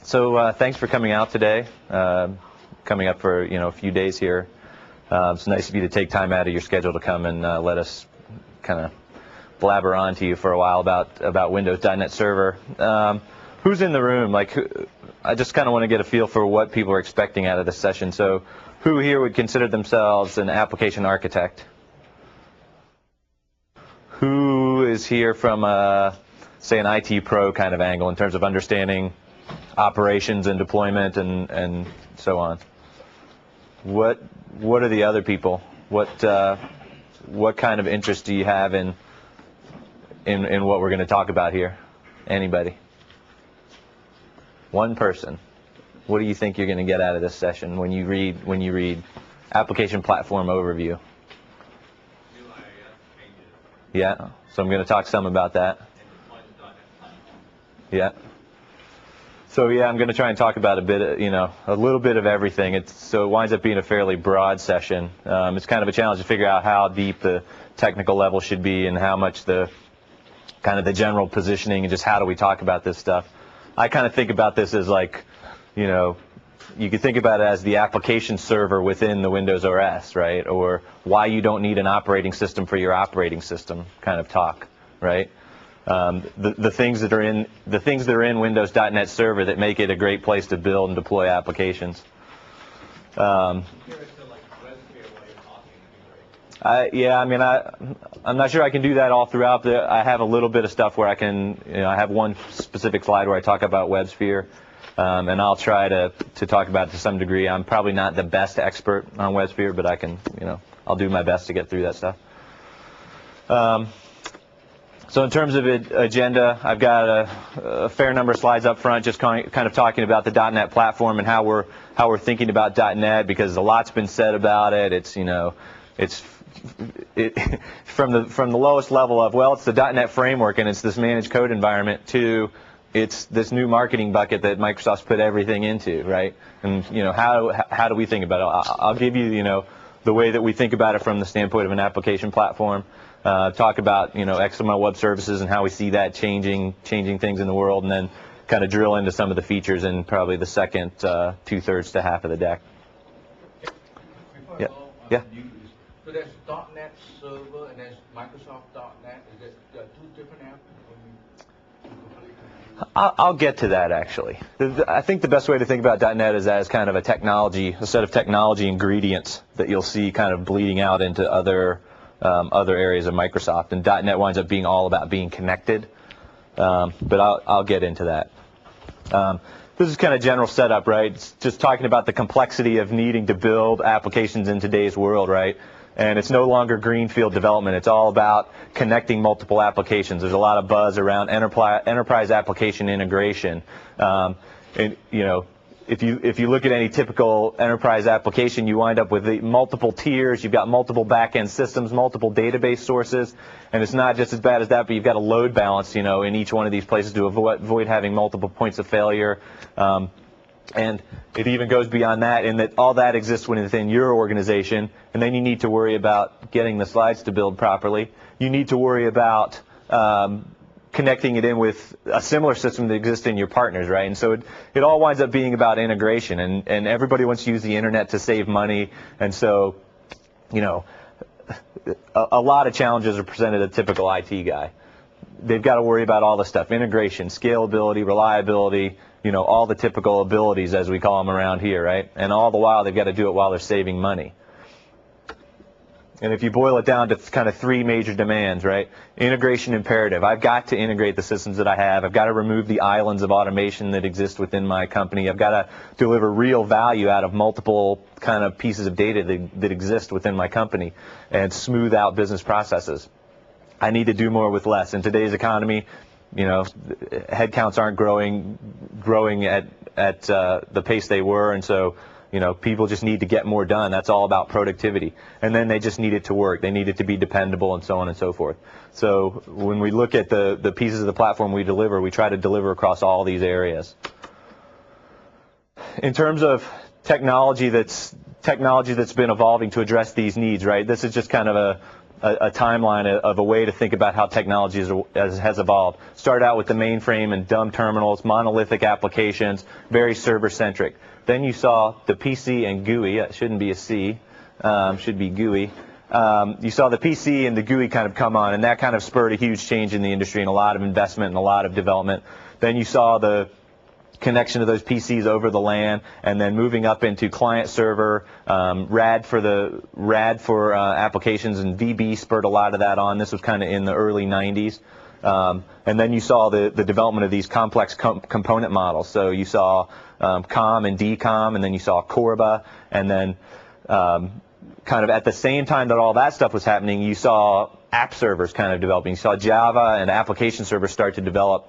So thanks for coming out today, coming up for a few days here. It's nice of you to take time out of your schedule to come and let us kind of blabber on to you for a while about Windows.NET Server. Who's in the room? I just kind of want to get a feel for what people are expecting out of this session. So who here would consider themselves an application architect? Who is here from, say, an IT pro kind of angle in terms of understanding operations and deployment and so on? What are the other people? What kind of interest do you have in what we're going to talk about here? Anybody? One person. What do you think you're going to get out of this session when you read application platform overview? Yeah. So I'm going to talk some about that. Yeah. So yeah, I'm going to try and talk about a little bit of everything. So it winds up being a fairly broad session. It's kind of a challenge to figure out how deep the technical level should be and how much the kind of the general positioning and just how do we talk about this stuff. I kind of think about this as you could think about it as the application server within the Windows OS, right? Or why you don't need an operating system for your operating system kind of talk, right? The things that are in Windows.NET Server that make it a great place to build and deploy applications. I'm not sure I can do that all throughout. I have a little bit of stuff where I can, I have one specific slide where I talk about WebSphere, and I'll try to talk about it to some degree. I'm probably not the best expert on WebSphere, but I can, I'll do my best to get through that stuff. So in terms of agenda, I've got a fair number of slides up front, just kind of talking about the .NET platform and how we're thinking about .NET, because a lot's been said about it. It's from the lowest level of, well, it's the .NET framework and it's this managed code environment, to it's this new marketing bucket that Microsoft's put everything into, right? And how do we think about it? I'll give you the way that we think about it from the standpoint of an application platform. Talk about XML web services and how we see that changing things in the world, and then kind of drill into some of the features in probably the second 2/3 to half of the deck. Yeah. So there's .NET Server and there's Microsoft.NET. Is that two different apps? I'll get to that, actually. I think the best way to think about .NET is as kind of a set of technology ingredients that you'll see kind of bleeding out into other areas of Microsoft. And .NET winds up being all about being connected. But I'll get into that. This is kind of general setup, right? It's just talking about the complexity of needing to build applications in today's world, right? And it's no longer greenfield development. It's all about connecting multiple applications. There's a lot of buzz around enterprise application integration. If you look at any typical enterprise application, you wind up with multiple tiers. You've got multiple back-end systems, multiple database sources, and it's not just as bad as that, but you've got a load balance, in each one of these places to avoid having multiple points of failure. And it even goes beyond that, in that all that exists within your organization, and then you need to worry about getting the slides to build properly. You need to worry about connecting it in with a similar system that exists in your partners, right? And so it all winds up being about integration, and everybody wants to use the internet to save money, and so, a lot of challenges are presented to a typical IT guy. They've got to worry about all the stuff: integration, scalability, reliability, all the typical abilities, as we call them around here, right? And all the while, they've got to do it while they're saving money. And if you boil it down to kind of three major demands, right? Integration imperative. I've got to integrate the systems that I have. I've got to remove the islands of automation that exist within my company. I've got to deliver real value out of multiple kind of pieces of data that exist within my company and smooth out business processes. I need to do more with less. In today's economy, headcounts aren't growing at the pace they were, and so people just need to get more done. That's all about productivity. And then they just need it to work. They need it to be dependable, and so on and so forth. So when we look at the pieces of the platform we deliver, we try to deliver across all these areas. In terms of technology that's been evolving to address these needs, right? This is just kind of a timeline of a way to think about how technology has evolved. Started out with the mainframe and dumb terminals, monolithic applications, very server-centric. Then you saw the PC and GUI. It shouldn't be a C, should be GUI. You saw the PC and the GUI kind of come on, and that kind of spurred a huge change in the industry and a lot of investment and a lot of development. Then you saw the connection of those PCs over the LAN, and then moving up into client server, RAD for applications, and VB spurred a lot of that on. This was kind of in the early 90s. And then you saw the development of these complex component models. So you saw COM and DCOM, and then you saw Corba, and then kind of at the same time that all that stuff was happening, you saw app servers kind of developing. You saw Java and application servers start to develop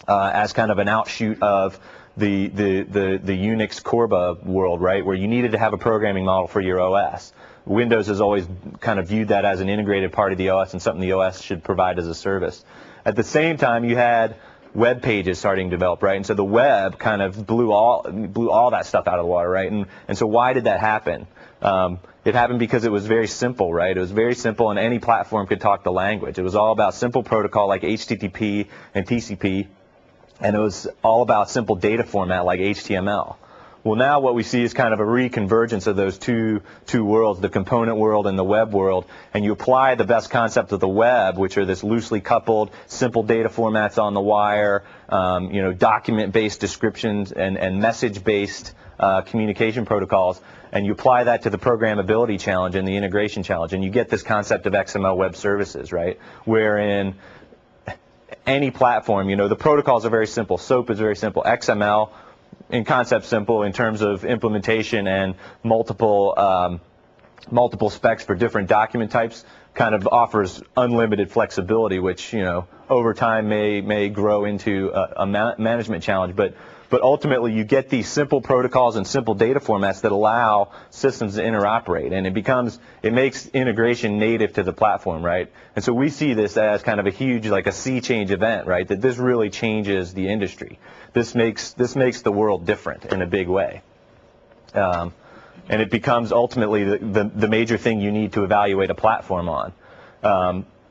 as kind of an outshoot of the Unix Corba world, right, where you needed to have a programming model for your OS. Windows has always kind of viewed that as an integrated part of the OS and something the OS should provide as a service. At the same time, you had web pages starting to develop, right, and so the web kind of blew all that stuff out of the water, right, and so why did that happen? It happened because it was very simple, right? It was very simple, and any platform could talk the language. It was all about simple protocol like HTTP and TCP, and it was all about simple data format like HTML. Well, now what we see is kind of a reconvergence of those two worlds, the component world and the web world, and you apply the best concept of the web, which are this loosely coupled, simple data formats on the wire, document-based descriptions and message-based communication protocols, and you apply that to the programmability challenge and the integration challenge, and you get this concept of XML web services, right, wherein any platform, the protocols are very simple. SOAP is very simple. XML, in concept, simple in terms of implementation and multiple specs for different document types, kind of offers unlimited flexibility, which over time may grow into a management challenge. But ultimately, you get these simple protocols and simple data formats that allow systems to interoperate, and it makes integration native to the platform, right? And so we see this as kind of a huge, like a sea change event, right? That this really changes the industry. This makes the world different in a big way, and it becomes ultimately the major thing you need to evaluate a platform on.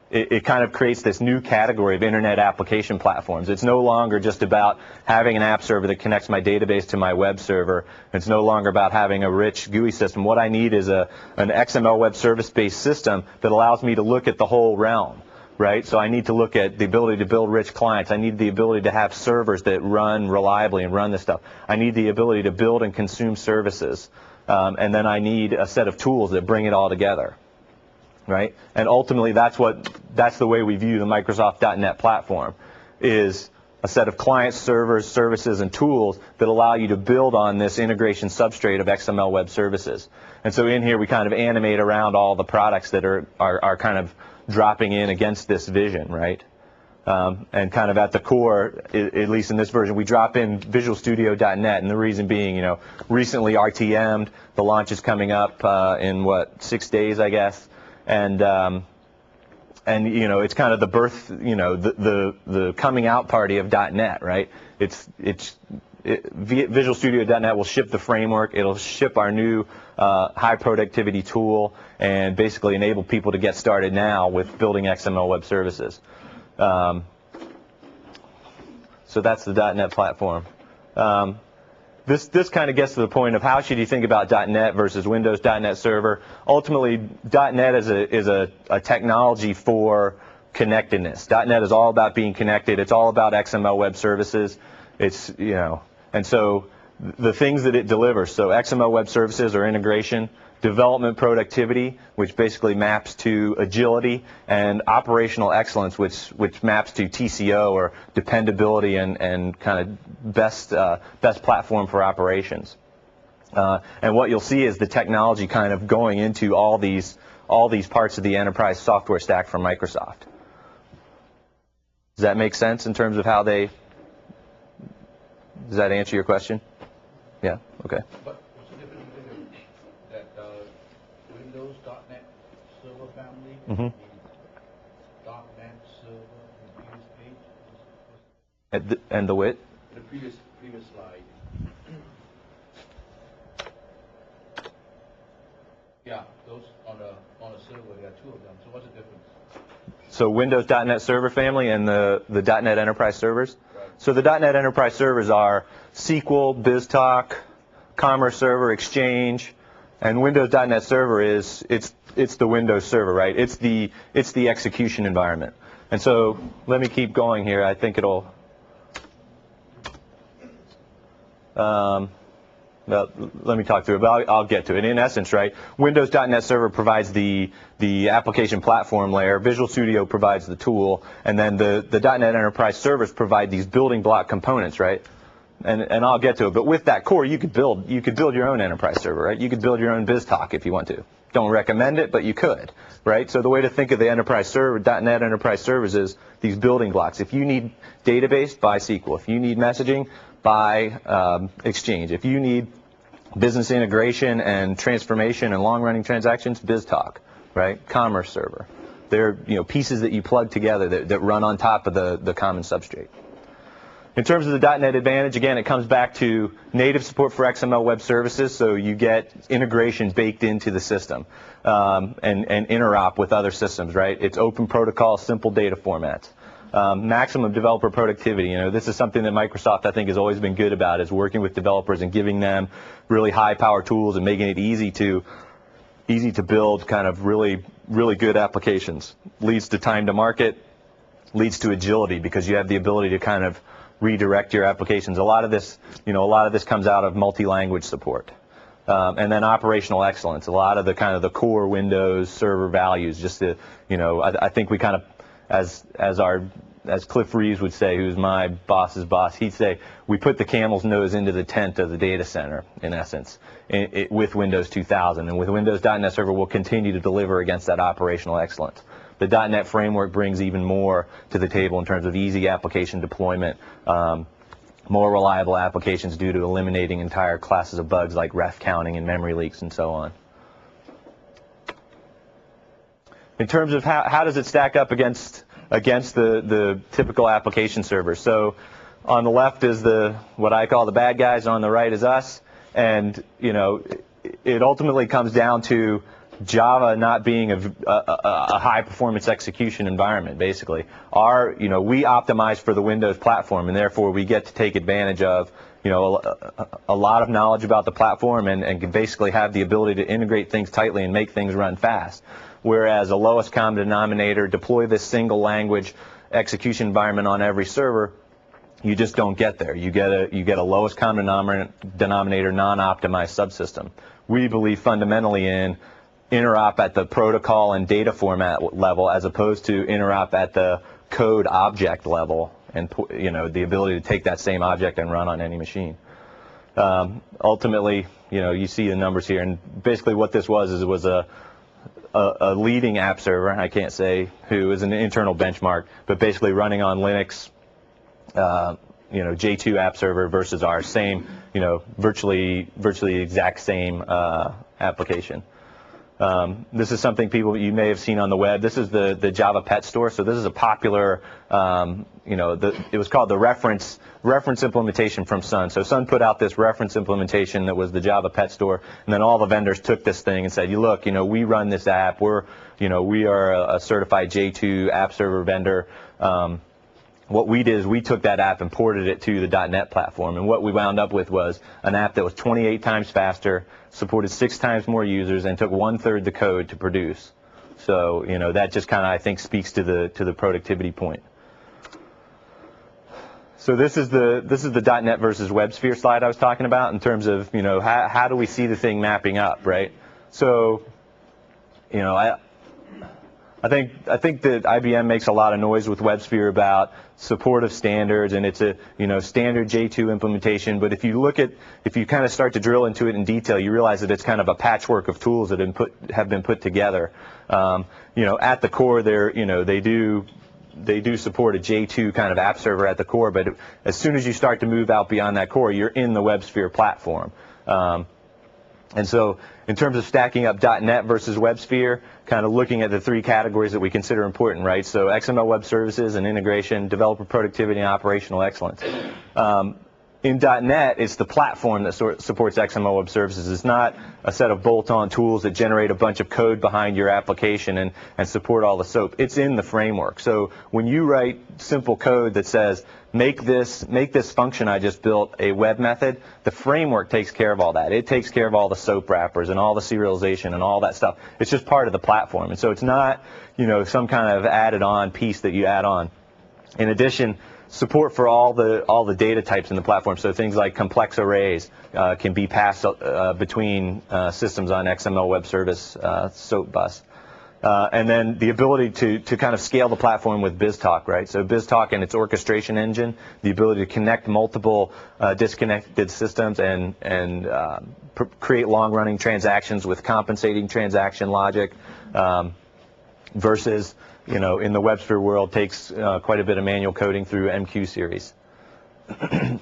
It kind of creates this new category of internet application platforms. It's no longer just about having an app server that connects my database to my web server. It's no longer about having a rich GUI system. What I need is an XML web service-based system that allows me to look at the whole realm, right? So I need to look at the ability to build rich clients. I need the ability to have servers that run reliably and run this stuff. I need the ability to build and consume services. And then I need a set of tools that bring it all together. Right, and ultimately that's the way we view the Microsoft.NET platform, is a set of clients, servers, services, and tools that allow you to build on this integration substrate of XML web services. And so in here we kind of animate around all the products that are kind of dropping in against this vision, right? And kind of at the core, at least in this version, we drop in Visual Studio.NET, and the reason being, recently RTM'd, the launch is coming up in 6 days, I guess. And it's kind of the birth, the coming out party of .NET, right? Visual Studio.NET will ship the framework. It'll ship our new high productivity tool and basically enable people to get started now with building XML web services. So that's the .NET platform. This kind of gets to the point of how should you think about .NET versus Windows .NET Server. Ultimately, .NET is a technology for connectedness. .NET is all about being connected. It's all about XML web services. And so the things that it delivers. So XML web services or integration, development productivity, which basically maps to agility, and operational excellence, which maps to TCO or dependability and kind of best platform for operations. And what you'll see is the technology kind of going into all these parts of the enterprise software stack from Microsoft. Does that make sense in terms of how they? Does that answer your question? Yeah. Okay. But what's the difference between that Windows.NET Server family and the .NET Server and the previous page? And the what? The previous slide. Yeah, those on a server, they got two of them. So what's the difference? So Windows.NET Server family and the .NET Enterprise servers. Right. So the .NET Enterprise servers are SQL, BizTalk, Commerce Server, Exchange, and Windows.NET Server is it's the Windows server, right? It's the execution environment. And so let me keep going here. I think it'll. Well, let me talk through it, but I'll get to it. In essence, right, Windows.NET Server provides the application platform layer, Visual Studio provides the tool, and then the .NET Enterprise servers provide these building block components, right? And I'll get to it. But with that core, you could build your own enterprise server, right? You could build your own BizTalk if you want to. Don't recommend it, but you could, right? So the way to think of the enterprise server, .NET Enterprise servers, is these building blocks. If you need database, buy SQL. If you need messaging, buy Exchange. If you need business integration and transformation and long-running transactions, BizTalk, right? Commerce Server. They're pieces that you plug together that run on top of the common substrate. In terms of the .NET Advantage, again, it comes back to native support for XML web services, so you get integration baked into the system and interop with other systems, right? It's open protocol, simple data formats. Maximum developer productivity. This is something that Microsoft, I think, has always been good about, is working with developers and giving them really high-power tools and making it easy to build kind of really good applications. Leads to time to market, leads to agility, because you have the ability to kind of redirect your applications. A lot of this comes out of multi-language support. And then operational excellence. A lot of the kind of the core Windows server values, just to, I think we kind of, as Cliff Reeves would say, who's my boss's boss, he'd say, we put the camel's nose into the tent of the data center, in essence, with Windows 2000. And with Windows.NET Server, we'll continue to deliver against that operational excellence. The .NET framework brings even more to the table in terms of easy application deployment, more reliable applications due to eliminating entire classes of bugs like ref counting and memory leaks and so on. In terms of how does it stack up against the typical application server? So on the left is what I call the bad guys, on the right is us, and it ultimately comes down to Java not being a high-performance execution environment, basically. We optimize for the Windows platform, and therefore we get to take advantage of a lot of knowledge about the platform and can basically have the ability to integrate things tightly and make things run fast. Whereas a lowest common denominator, deploy this single language execution environment on every server, you just don't get there. You get a lowest common denominator non-optimized subsystem. We believe fundamentally in interop at the protocol and data format level, as opposed to interop at the code object level, and the ability to take that same object and run on any machine. Ultimately, you see the numbers here, and basically what this was is it was a leading app server. I can't say who, is an internal benchmark, but basically running on Linux, J2 app server versus our same, virtually exact same application. This is something you may have seen on the web. This is the Java Pet Store. So this is a popular, it was called the reference implementation from Sun. So Sun put out this reference implementation that was the Java Pet Store, and then all the vendors took this thing and said, look, we run this app. We are a certified J2 app server vendor. What we did is we took that app and ported it to the .NET platform, and what we wound up with was an app that was 28 times faster, supported 6 times more users, and took 1/3 the code to produce. So that just kind of, I think, speaks to the productivity point. So this is the .NET versus WebSphere slide I was talking about, in terms of how do we see the thing mapping up, right? So I think that IBM makes a lot of noise with WebSphere about support of standards, and it's a standard J2 implementation. But if you kind of start to drill into it in detail, you realize that it's kind of a patchwork of tools that have been put together. At the core, they do support a J2 kind of app server at the core, but as soon as you start to move out beyond that core, you're in the WebSphere platform. And so in terms of stacking up .NET versus WebSphere, kind of looking at the 3 categories that we consider important, right? So XML web services and integration, developer productivity, and operational excellence. in .NET, it's the platform that supports XML Web Services. It's not a set of bolt-on tools that generate a bunch of code behind your application and support all the SOAP. It's in the framework. So when you write simple code that says, make this function I just built a web method, the framework takes care of all that. It takes care of all the SOAP wrappers and all the serialization and all that stuff. It's just part of the platform. And so it's not, some kind of added-on piece that you add on. In addition, support for all the data types in the platform. So things like complex arrays can be passed between systems on XML Web Service SOAP bus. And then the ability to kind of scale the platform with BizTalk, right? So BizTalk and its orchestration engine, the ability to connect multiple disconnected systems and create long-running transactions with compensating transaction logic versus, in the WebSphere world, takes quite a bit of manual coding through MQ series.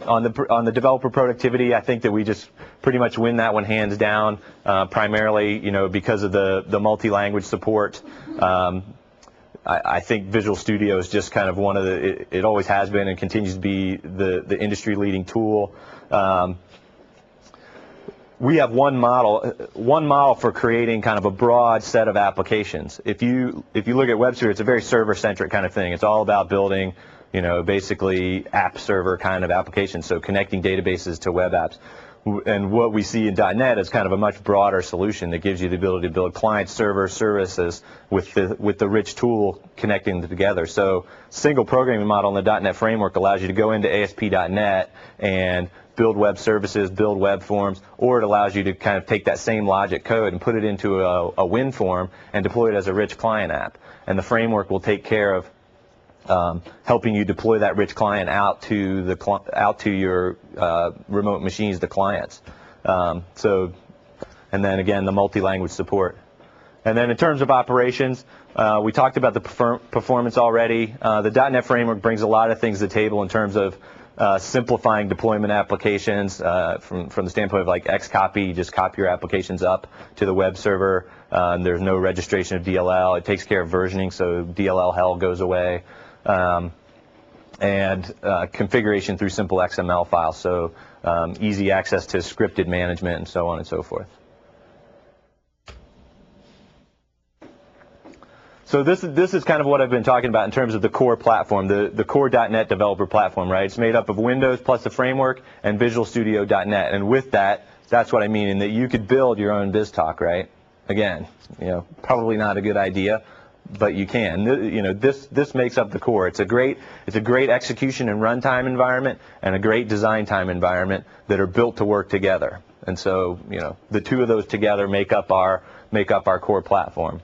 On the developer productivity, I think that we just pretty much win that one hands down, primarily, because of the multi-language support. I think Visual Studio is just kind of one of it always has been and continues to be the industry-leading tool. We have one model for creating kind of a broad set of applications. If you look at WebSphere, it's a very server-centric kind of thing. It's all about building, basically app server kind of applications, so connecting databases to web apps. And what we see in .NET is kind of a much broader solution that gives you the ability to build client-server services with the rich tool connecting them together. So single programming model in the .NET framework allows you to go into ASP.NET and build web services, build web forms, or it allows you to kind of take that same logic code and put it into a WinForm and deploy it as a rich client app. And the framework will take care of helping you deploy that rich client out to your remote machines, the clients. And then again, the multi-language support. And then in terms of operations, we talked about the performance already. The .NET framework brings a lot of things to the table in terms of simplifying deployment applications from the standpoint of like Xcopy. You just copy your applications up to the web server. There's no registration of DLL. It takes care of versioning, so DLL hell goes away. And configuration through simple XML files, so easy access to scripted management and so on and so forth. So this is kind of what I've been talking about in terms of the core platform, the core .NET developer platform, right? It's made up of Windows plus the framework and Visual Studio .NET. And with that, that's what I mean, in that you could build your own BizTalk, right? Again, probably not a good idea, but you can. This makes up the core. It's a great execution and runtime environment and a great design time environment that are built to work together. And so, the two of those together make up our core platform.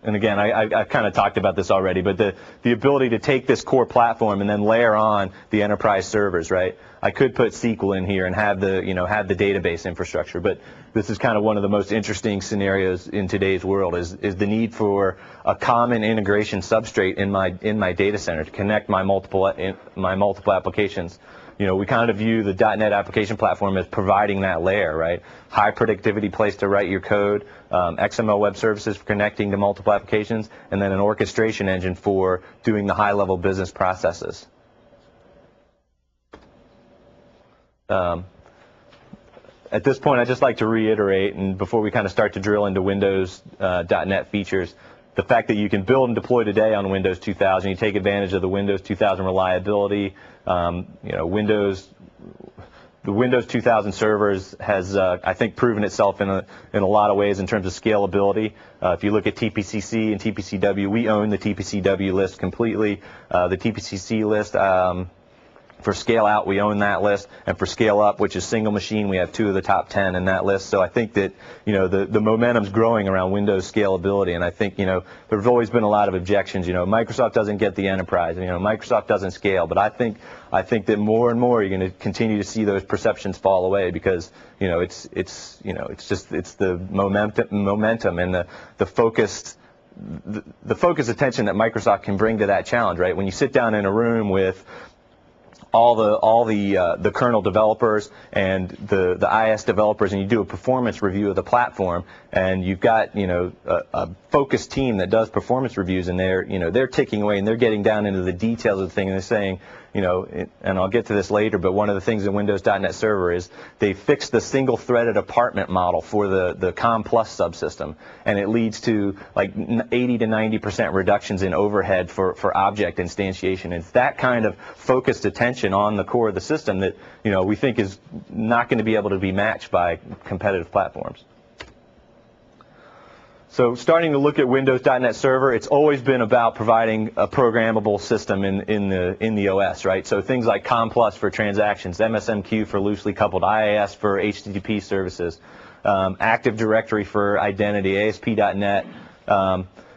And again, I've kind of talked about this already, but the ability to take this core platform and then layer on the enterprise servers, right? I could put SQL in here and have the database infrastructure, but this is kind of one of the most interesting scenarios in today's world is the need for a common integration substrate in my data center to connect my multiple applications. We kind of view the .NET application platform as providing that layer, right? High productivity place to write your code, XML web services for connecting to multiple applications, and then an orchestration engine for doing the high-level business processes. At this point, I'd just like to reiterate, and before we kind of start to drill into Windows .NET features, the fact that you can build and deploy today on Windows 2000, you take advantage of the Windows 2000 reliability. The Windows 2000 servers has, I think, proven itself in a lot of ways in terms of scalability. If you look at TPCC and TPCW, we own the TPCW list completely. The TPCC list, for scale out, we own that list, and for scale up, which is single machine, we have 2 of the top 10 in that list. So I think that the momentum's growing around Windows scalability, and I think there's always been a lot of objections. Microsoft doesn't get the enterprise, Microsoft doesn't scale, but I think that more and more you're going to continue to see those perceptions fall away because it's the momentum and the focused attention that Microsoft can bring to that challenge, right? When you sit down in a room with all the kernel developers and the IS developers, and you do a performance review of the platform, and you've got a focused team that does performance reviews, and they're ticking away and they're getting down into the details of the thing, and they're saying, and I'll get to this later, but one of the things in Windows.NET Server is they fixed the single-threaded apartment model for the COM Plus subsystem, and it leads to like 80 to 90% reductions in overhead for object instantiation. It's that kind of focused attention on the core of the system that we think is not going to be able to be matched by competitive platforms. So starting to look at Windows.NET Server, it's always been about providing a programmable system in the OS, right? So things like COM Plus for transactions, MSMQ for loosely coupled, IIS for HTTP services, Active Directory for identity, ASP.NET.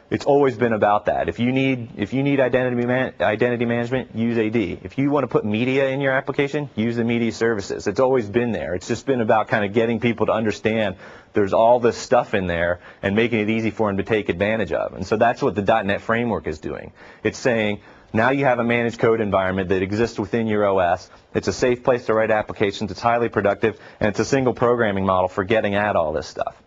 It's always been about that. If you need identity management, use AD. If you want to put media in your application, use the media services. It's always been there. It's just been about kind of getting people to understand there's all this stuff in there and making it easy for them to take advantage of. And so that's what the .NET framework is doing. It's saying now you have a managed code environment that exists within your OS. It's a safe place to write applications. It's highly productive, and it's a single programming model for getting at all this stuff.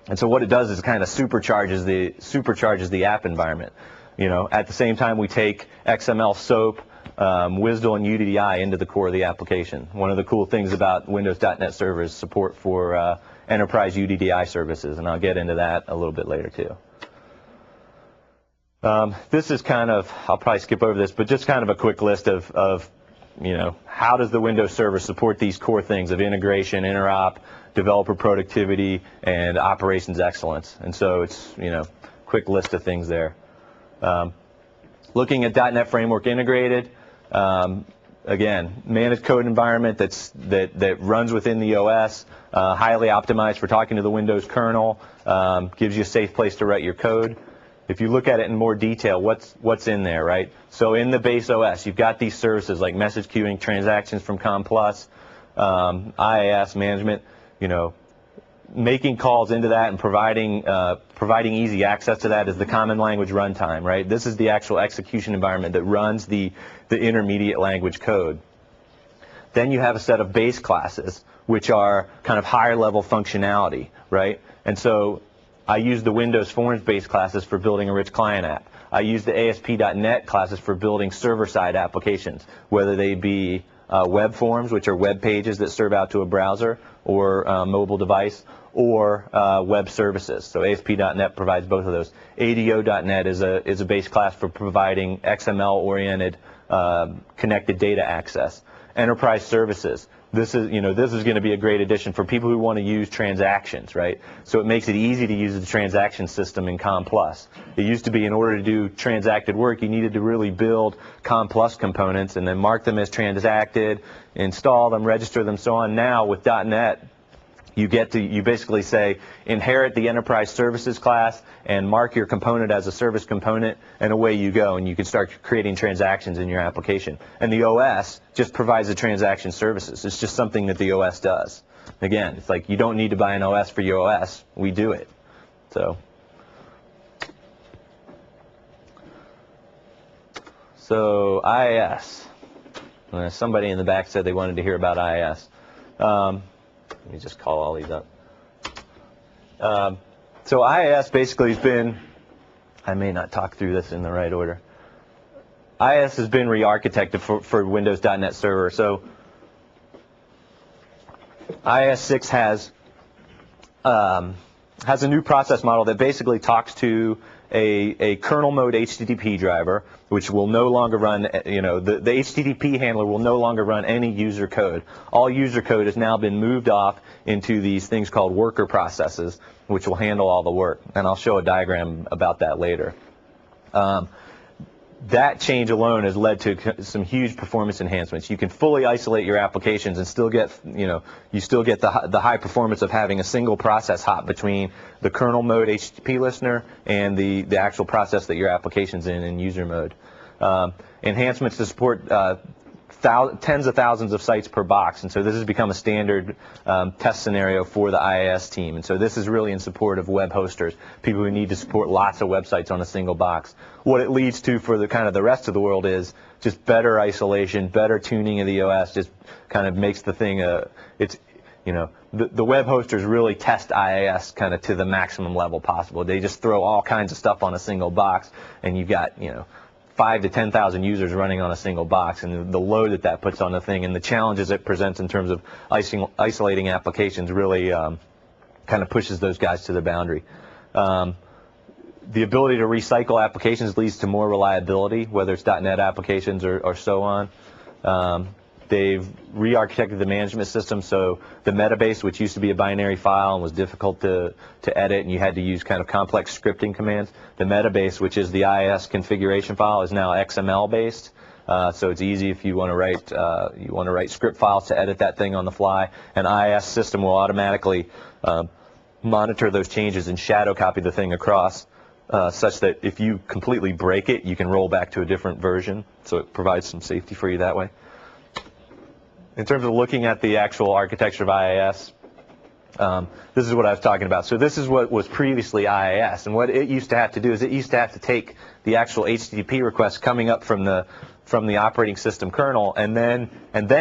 And so what it does is it kind of supercharges the app environment. At the same time, we take XML, SOAP, WSDL, and UDDI into the core of the application. One of the cool things about Windows.NET Server is support for enterprise UDDI services, and I'll get into that a little bit later too. This is kind of, I'll probably skip over this, but just kind of a quick list of how does the Windows Server support these core things of integration, interop, developer productivity, and operations excellence. And so it's, quick list of things there. Looking at .NET Framework Integrated, again, managed code environment that runs within the OS, highly optimized for talking to the Windows kernel, gives you a safe place to write your code. If you look at it in more detail, what's in there, right? So in the base OS, you've got these services like message queuing, transactions from COM Plus, IIS management, making calls into that and providing easy access to that is the common language runtime, right? This is the actual execution environment that runs the intermediate language code. Then you have a set of base classes, which are kind of higher level functionality, right? And so I use the Windows Forms base classes for building a rich client app. I use the ASP.NET classes for building server-side applications, whether they be web forms, which are web pages that serve out to a browser or mobile device, or web services. So ASP.NET provides both of those. ADO.NET is a base class for providing XML-oriented connected data access. Enterprise services. This is going to be a great addition for people who want to use transactions, right? So it makes it easy to use the transaction system in COM Plus. It used to be in order to do transacted work, you needed to really build COM Plus components and then mark them as transacted, install them, register them, so on. Now with .NET, you basically say inherit the enterprise services class and mark your component as a service component, and away you go, and you can start creating transactions in your application. And the OS just provides the transaction services. It's just something that the OS does. Again, it's like you don't need to buy an OS for your OS. We do it. So IIS. Somebody in the back said they wanted to hear about IIS. Let me just call all these up. So IIS basically has been, I may not talk through this in the right order. IIS has been re-architected for Windows.NET Server. So IIS 6 has a new process model that basically talks to a kernel mode HTTP driver, which will no longer run, the HTTP handler will no longer run any user code. All user code has now been moved off into these things called worker processes, which will handle all the work. And I'll show a diagram about that later. That change alone has led to some huge performance enhancements. You can fully isolate your applications and still get, you still get the high performance of having a single process hop between the kernel mode HTTP listener and the actual process that your application's in user mode. Enhancements to support tens of thousands of sites per box, and so this has become a standard test scenario for the IIS team. And so this is really in support of web hosters, people who need to support lots of websites on a single box. What it leads to for the kind of the rest of the world is just better isolation, better tuning of the OS, just kind of makes the thing it's, you know, the web hosters really test IIS kind of to the maximum level possible. They just throw all kinds of stuff on a single box, and you've got, you know, 5,000 to 10,000 users running on a single box, and the load that puts on the thing and the challenges it presents in terms of isolating applications really kind of pushes those guys to the boundary. The ability to recycle applications leads to more reliability, whether it's .NET applications or so on. They've re-architected the management system, so the metabase, which used to be a binary file and was difficult to edit, and you had to use kind of complex scripting commands, the metabase, which is the IIS configuration file, is now XML based. So it's easy if you want to write script files to edit that thing on the fly. An IIS system will automatically monitor those changes and shadow copy the thing across, such that if you completely break it, you can roll back to a different version. So it provides some safety for you that way. In terms of looking at the actual architecture of IIS, this is what I was talking about. So this is what was previously IIS, and what it used to have to do is it used to have to take the actual HTTP requests coming up from the operating system kernel and then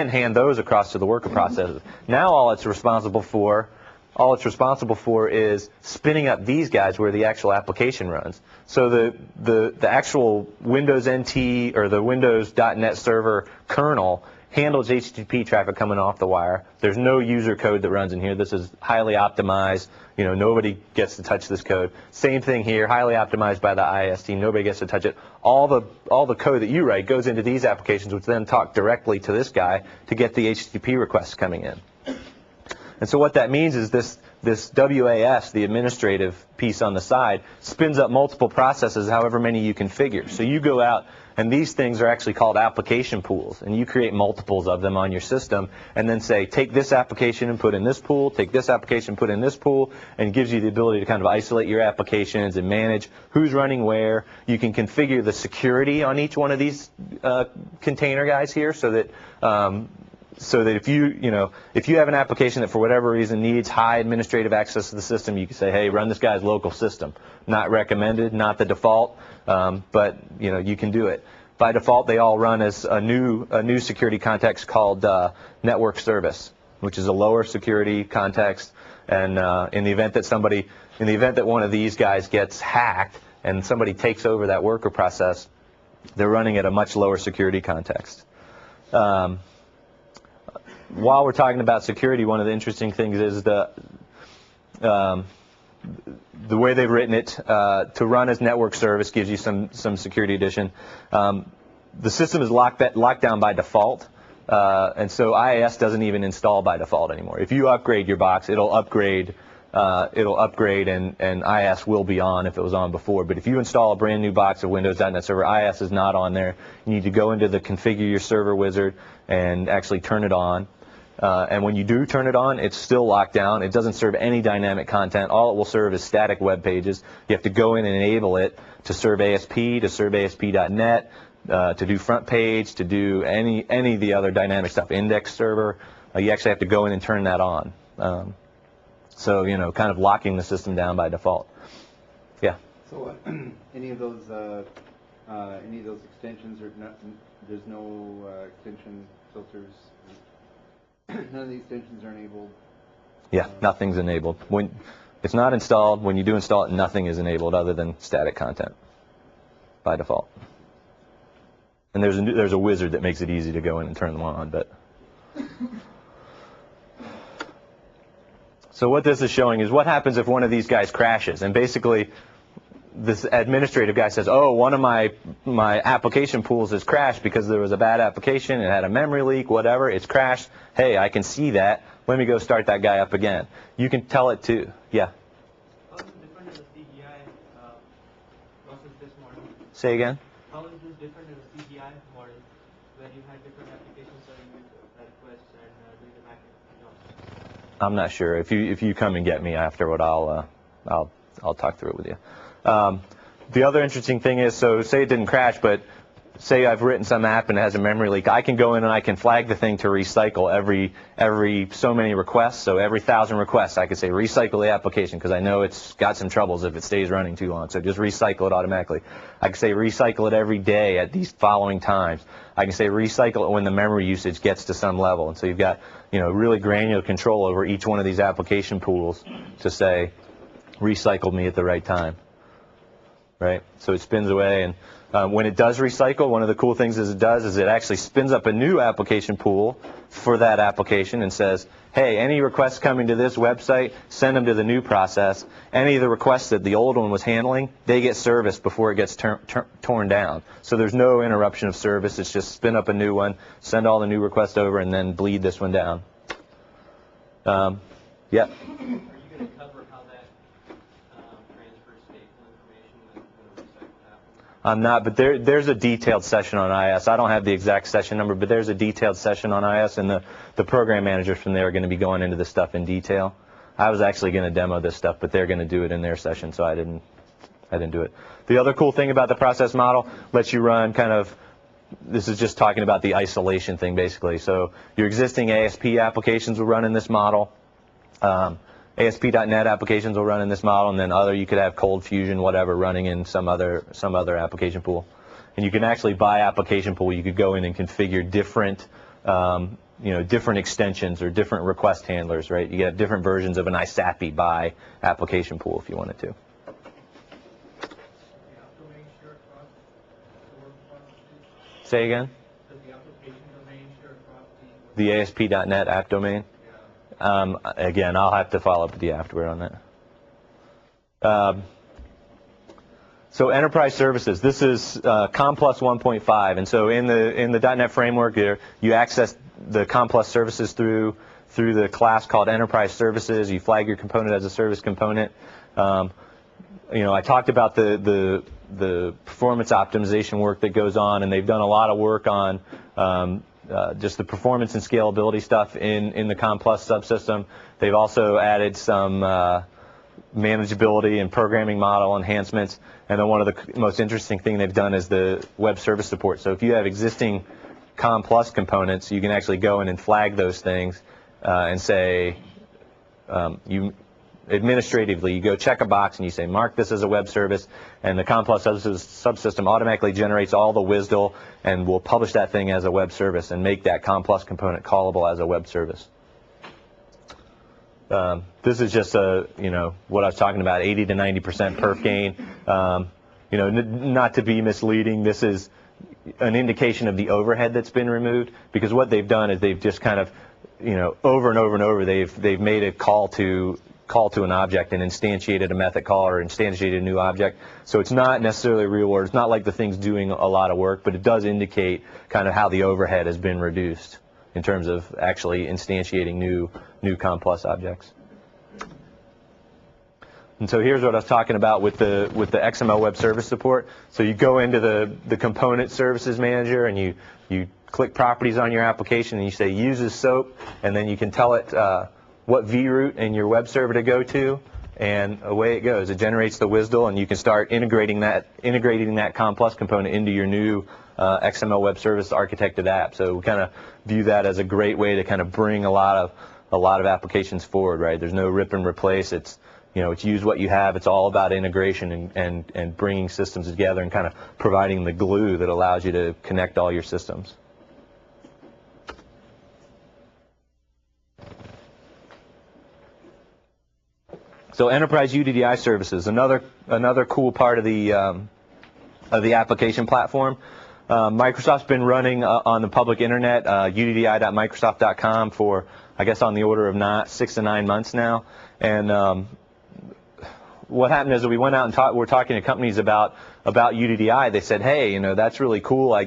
hand those across to the worker processes. Now all it's responsible for is spinning up these guys where the actual application runs. So the actual Windows NT or the Windows.NET Server kernel handles HTTP traffic coming off the wire. There's no user code that runs in here. This is highly optimized. You know, nobody gets to touch this code. Same thing here, highly optimized by the IIS team. Nobody gets to touch it. All the code that you write goes into these applications, which then talk directly to this guy to get the HTTP requests coming in. And so what that means is this WAS, the administrative piece on the side, spins up multiple processes, however many you configure. So you go out, and these things are actually called application pools, and you create multiples of them on your system, and then say, take this application and put in this pool, take this application, put in this pool, and it gives you the ability to kind of isolate your applications and manage who's running where. You can configure the security on each one of these container guys here, so that if you have an application that for whatever reason needs high administrative access to the system, you can say, hey, run this guy's local system. Not recommended, not the default, but you can do it. By default, they all run as a new security context called network service, which is a lower security context. And in the event that one of these guys gets hacked and somebody takes over that worker process, they're running at a much lower security context. While we're talking about security, one of the interesting things is the way they've written it to run as network service gives you some security addition. The system is locked down by default, and so IIS doesn't even install by default anymore. If you upgrade your box, it'll upgrade, and IIS will be on if it was on before. But if you install a brand new box of Windows.NET Server, IIS is not on there. You need to go into the configure your server wizard and actually turn it on. And when you do turn it on, it's still locked down. It doesn't serve any dynamic content. All it will serve is static web pages. You have to go in and enable it to serve ASP, to serve ASP.NET, to do front page, to do any of the other dynamic stuff, index server. You actually have to go in and turn that on. So, kind of locking the system down by default. Yeah? So any of those extensions, there's no extension filters? None of the extensions are enabled? Yeah, nothing's enabled. When it's not installed, when you do install it, nothing is enabled other than static content by default. And there's a wizard that makes it easy to go in and turn them on. But so what this is showing is what happens if one of these guys crashes. And basically, this administrative guy says, oh, one of my application pools has crashed because there was a bad application, it had a memory leak, whatever, it's crashed. Hey, I can see that. Let me go start that guy up again. You can tell it too. Yeah? How is it different in the CGI versus this model? Say again? How is this different in the CGI model where you had different applications serving requests and doing the backend jobs? I'm not sure. If you come and get me afterward, I'll talk through it with you. The other interesting thing is, so say it didn't crash, but say I've written some app and it has a memory leak, I can go in and I can flag the thing to recycle every so many requests. So every 1,000 requests, I could say recycle the application because I know it's got some troubles if it stays running too long. So just recycle it automatically. I can say recycle it every day at these following times. I can say recycle it when the memory usage gets to some level. And so you've got, really granular control over each one of these application pools to say recycle me at the right time. Right? So it spins away, and when it does recycle, one of the cool things it does is it actually spins up a new application pool for that application and says, hey, any requests coming to this website, send them to the new process. Any of the requests that the old one was handling, they get serviced before it gets torn down. So there's no interruption of service. It's just spin up a new one, send all the new requests over, and then bleed this one down. Yeah. Are you going to cover how that transfers stateful information with the recycled app? I'm not, but there's a detailed session on IS. I don't have the exact session number, but there's a detailed session on IS, and the program managers from there are going to be going into this stuff in detail. I was actually going to demo this stuff, but they're going to do it in their session, so I didn't do it. The other cool thing about the process model lets you run this is just talking about the isolation thing, basically. So your existing ASP applications will run in this model. ASP.NET applications will run in this model, and then you could have Cold Fusion, whatever, running in some other application pool. And you can actually, by application pool, you could go in and configure different, different extensions or different request handlers, right? You have different versions of an ISAPI by application pool if you wanted to. Say again? Does the application domain share across The ASP.NET app domain? Again, I'll have to follow up with you afterward on that. So enterprise services. This is COM+ 1.5, and so in the .NET framework, you access the COM+ services through the class called enterprise services. You flag your component as a service component. I talked about the performance optimization work that goes on, and they've done a lot of work on just the performance and scalability stuff in the COM+ subsystem. They've also added some manageability and programming model enhancements. And then one of the most interesting thing they've done is the web service support. So if you have existing COM+ components, you can actually go in and flag those things and say, administratively, you go check a box and you say, mark this as a web service, and the COM+ subsystem automatically generates all the WSDL and will publish that thing as a web service and make that COM+ component callable as a web service. This is just what I was talking about, 80 to 90% perf gain. Not to be misleading, this is an indication of the overhead that's been removed, because what they've done is they've just kind of, over and over and over, they've made a call to an object and instantiated a method call or instantiated a new object. So it's not necessarily real world. It's not like the thing's doing a lot of work, but it does indicate kind of how the overhead has been reduced in terms of actually instantiating new COM+ objects. And so here's what I was talking about with the XML web service support. So you go into the component services manager and you click properties on your application and you say uses SOAP, and then you can tell it what vroot in your web server to go to, and away it goes. It generates the WSDL, and you can start integrating that COM+ component into your new XML web service architected app. So we kind of view that as a great way to kind of bring a lot of applications forward, right? There's no rip and replace. It's use what you have. It's all about integration and bringing systems together and kind of providing the glue that allows you to connect all your systems. So enterprise UDDI services, another cool part of the application platform. Microsoft's been running on the public internet, uddi.microsoft.com for, I guess, on the order of 6 to 9 months now. And what happened is that we went out and we're talking to companies about UDDI. They said, hey, that's really cool. I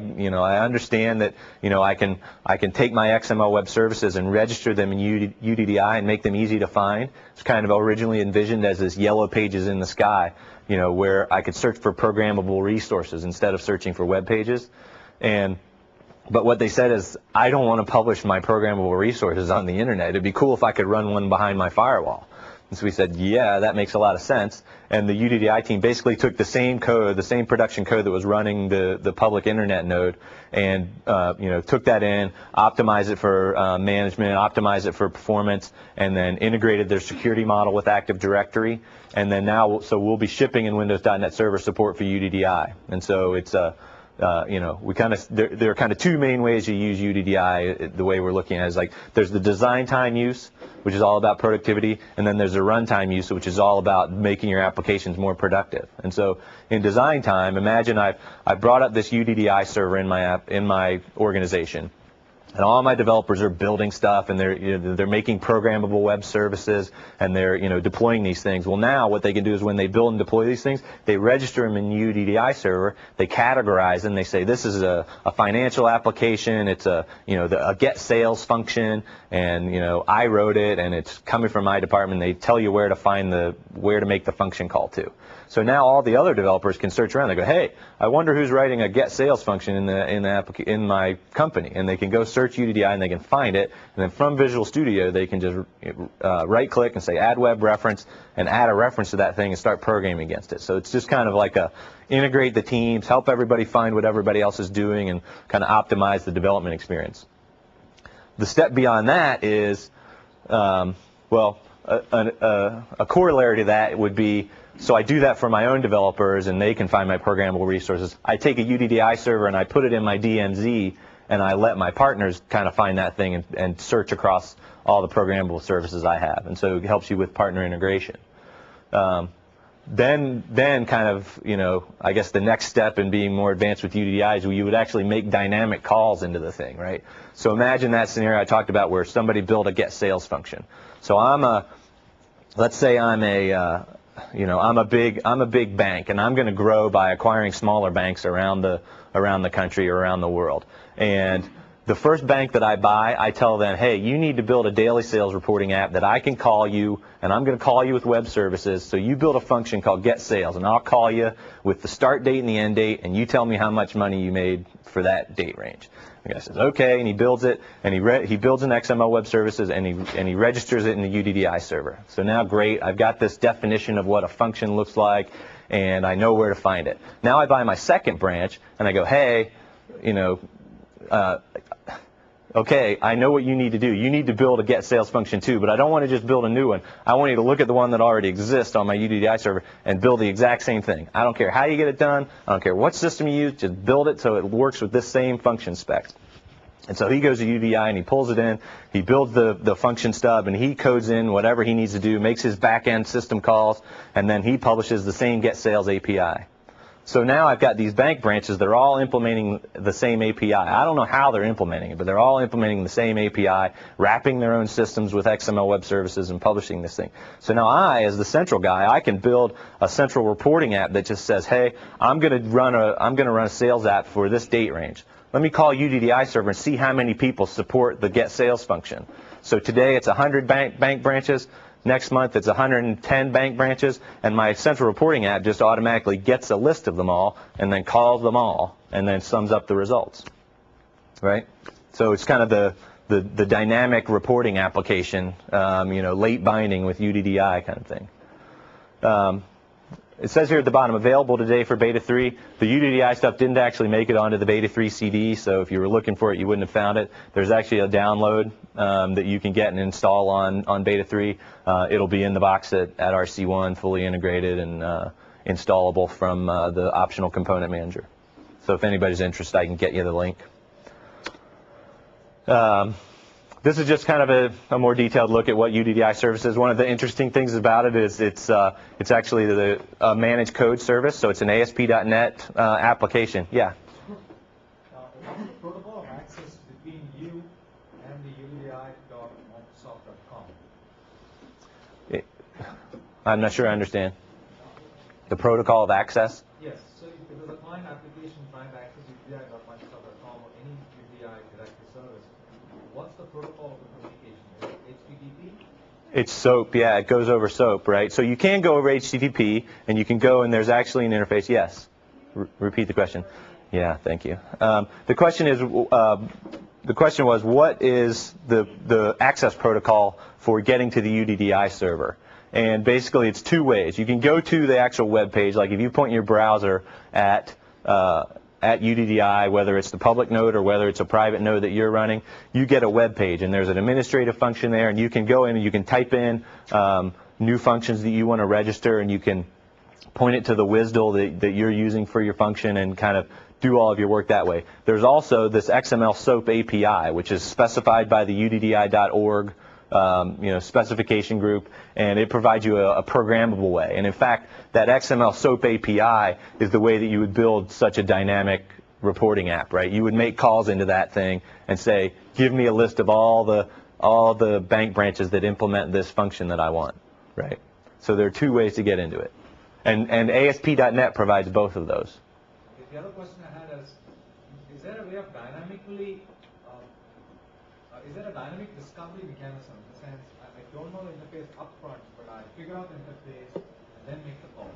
understand that, I can take my XML web services and register them in UDDI and make them easy to find. It's kind of originally envisioned as this yellow pages in the sky, where I could search for programmable resources instead of searching for web pages. But what they said is, I don't want to publish my programmable resources on the internet. It'd be cool if I could run one behind my firewall. And so we said, yeah, that makes a lot of sense. And the UDDI team basically took the same code, the same production code that was running the public internet node, and took that in, optimized it for management, optimized it for performance, and then integrated their security model with Active Directory. And then now, so we'll be shipping in Windows.NET Server support for UDDI. And so it's there are kind of two main ways you use UDDI. The way we're looking at it is like there's the design time use, which is all about productivity, and then there's the runtime use, which is all about making your applications more productive. And so in design time, imagine I brought up this UDDI server in my organization. And all my developers are building stuff, and they're making programmable web services, and they're deploying these things. Well, now what they can do is when they build and deploy these things, they register them in the UDDI server. They categorize them. They say this is a financial application. It's a get sales function, and I wrote it, and it's coming from my department. They tell you where to make the function call to. So now all the other developers can search around. They go, hey, I wonder who's writing a get sales function in my company, and they can go search UDDI and they can find it. And then from Visual Studio, they can just right-click and say add web reference and add a reference to that thing and start programming against it. So it's just kind of like integrate the teams, help everybody find what everybody else is doing, and kind of optimize the development experience. The step beyond that is, a corollary to that would be, so I do that for my own developers, and they can find my programmable resources. I take a UDDI server and I put it in my DMZ, and I let my partners kind of find that thing and search across all the programmable services I have. And so it helps you with partner integration. Then kind of, I guess the next step in being more advanced with UDDI is you would actually make dynamic calls into the thing, right? So imagine that scenario I talked about where somebody built a get sales function. So let's say I'm a big bank, and I'm going to grow by acquiring smaller banks around the country or around the world. And the first bank that I buy, I tell them, hey, you need to build a daily sales reporting app that I can call you, and I'm going to call you with web services. So you build a function called get sales, and I'll call you with the start date and the end date, and you tell me how much money you made for that date range. The guy says, okay, and he builds it, and he builds an XML web services, and he registers it in the UDDI server. So now, great, I've got this definition of what a function looks like, and I know where to find it. Now I buy my second branch, and I go, hey, okay, I know what you need to do. You need to build a get sales function too, but I don't want to just build a new one. I want you to look at the one that already exists on my UDDI server and build the exact same thing. I don't care how you get it done. I don't care what system you use. Just build it so it works with this same function spec. And so he goes to UDDI and he pulls it in. He builds the function stub, and he codes in whatever he needs to do, makes his back-end system calls, and then he publishes the same get sales API. So now I've got these bank branches that are all implementing the same API. I don't know how they're implementing it, but they're all implementing the same API, wrapping their own systems with XML web services and publishing this thing. So now I, as the central guy, I can build a central reporting app that just says, hey, I'm going to run a sales app for this date range. Let me call UDDI server and see how many people support the get sales function. So today it's 100 bank branches. Next month it's 110 bank branches, and my central reporting app just automatically gets a list of them all and then calls them all and then sums up the results, right? So it's kind of the dynamic reporting application, late binding with UDDI kind of thing. It says here at the bottom, available today for Beta 3. The UDDI stuff didn't actually make it onto the Beta 3 CD, so if you were looking for it, you wouldn't have found it. There's actually a download that you can get and install on Beta 3. It'll be in the box at RC1, fully integrated and installable from the optional component manager. So if anybody's interested, I can get you the link. This is just kind of a more detailed look at what UDDI service is. One of the interesting things about it is it's actually the managed code service, so it's an ASP.NET application. Yeah? What's the protocol of access between you and the UDDI.Microsoft.com? I'm not sure I understand. The protocol of access? Yes. So if it was a client application trying to access UDDI.Microsoft.com or any UDDI directory service, what's the protocol of the communication? Is it HTTP? It's SOAP, yeah. It goes over SOAP, right? So you can go over HTTP, and you can go, and there's actually an interface. Yes. Repeat the question. Yeah, thank you. The question was, what is the access protocol for getting to the UDDI server? And basically, it's two ways. You can go to the actual web page, like if you point your browser at UDDI, whether it's the public node or whether it's a private node that you're running, you get a web page, and there's an administrative function there, and you can go in and you can type in new functions that you want to register, and you can point it to the WSDL that you're using for your function and kind of do all of your work that way. There's also this XML SOAP API, which is specified by the UDDI.org specification group, and it provides you a programmable way. And in fact, that XML SOAP API is the way that you would build such a dynamic reporting app, right? You would make calls into that thing and say, give me a list of all the bank branches that implement this function that I want, right? So there are two ways to get into it. And ASP.NET provides both of those. The other question I had is there a way of dynamically, is there a dynamic discovery mechanism? In the sense, I don't know the interface up front, but I figure out the interface and then make the call.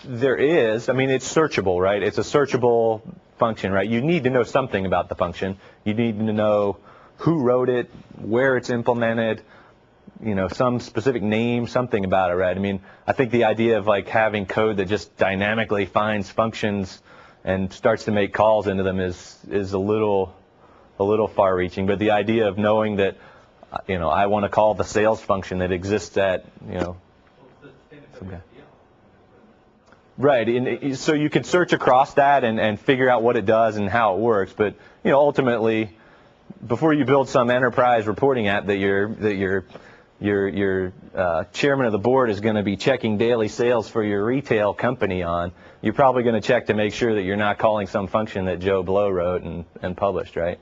There is. I mean, it's searchable, right? It's a searchable function, right? You need to know something about the function. You need to know who wrote it, where it's implemented, some specific name, something about it, right? I mean, I think the idea of like having code that just dynamically finds functions and starts to make calls into them is a little far-reaching. But the idea of knowing that, I want to call the sales function that exists at, okay. Right, and so you can search across that and figure out what it does and how it works. But ultimately, before you build some enterprise reporting app that your chairman of the board is going to be checking daily sales for your retail company on, you're probably going to check to make sure that you're not calling some function that Joe Blow wrote and published, right?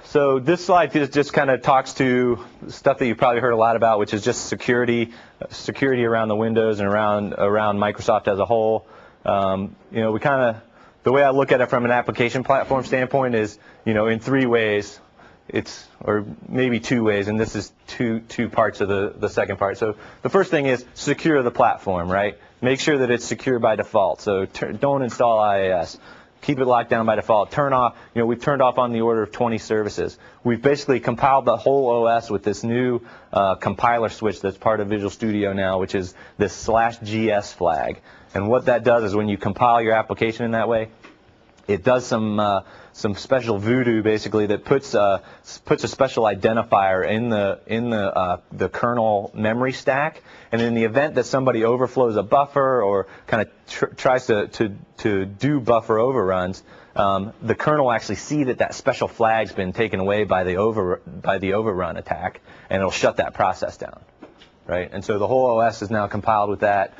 So this slide just kind of talks to stuff that you've probably heard a lot about, which is just security around the Windows and around Microsoft as a whole. The way I look at it from an application platform standpoint is, in three ways. Or maybe two ways, and this is two parts of the second part. So the first thing is secure the platform, right? Make sure that it's secure by default. So don't install IIS. Keep it locked down by default. Turn off, we've turned off on the order of 20 services. We've basically compiled the whole OS with this new compiler switch that's part of Visual Studio now, which is this /GS flag. And what that does is when you compile your application in that way, it does some special voodoo basically that puts a special identifier in the kernel memory stack, and in the event that somebody overflows a buffer or kind of tries to do buffer overruns, the kernel will actually see that special flag's been taken away by the overrun attack, and it'll shut that process down, right? And so the whole OS is now compiled with that.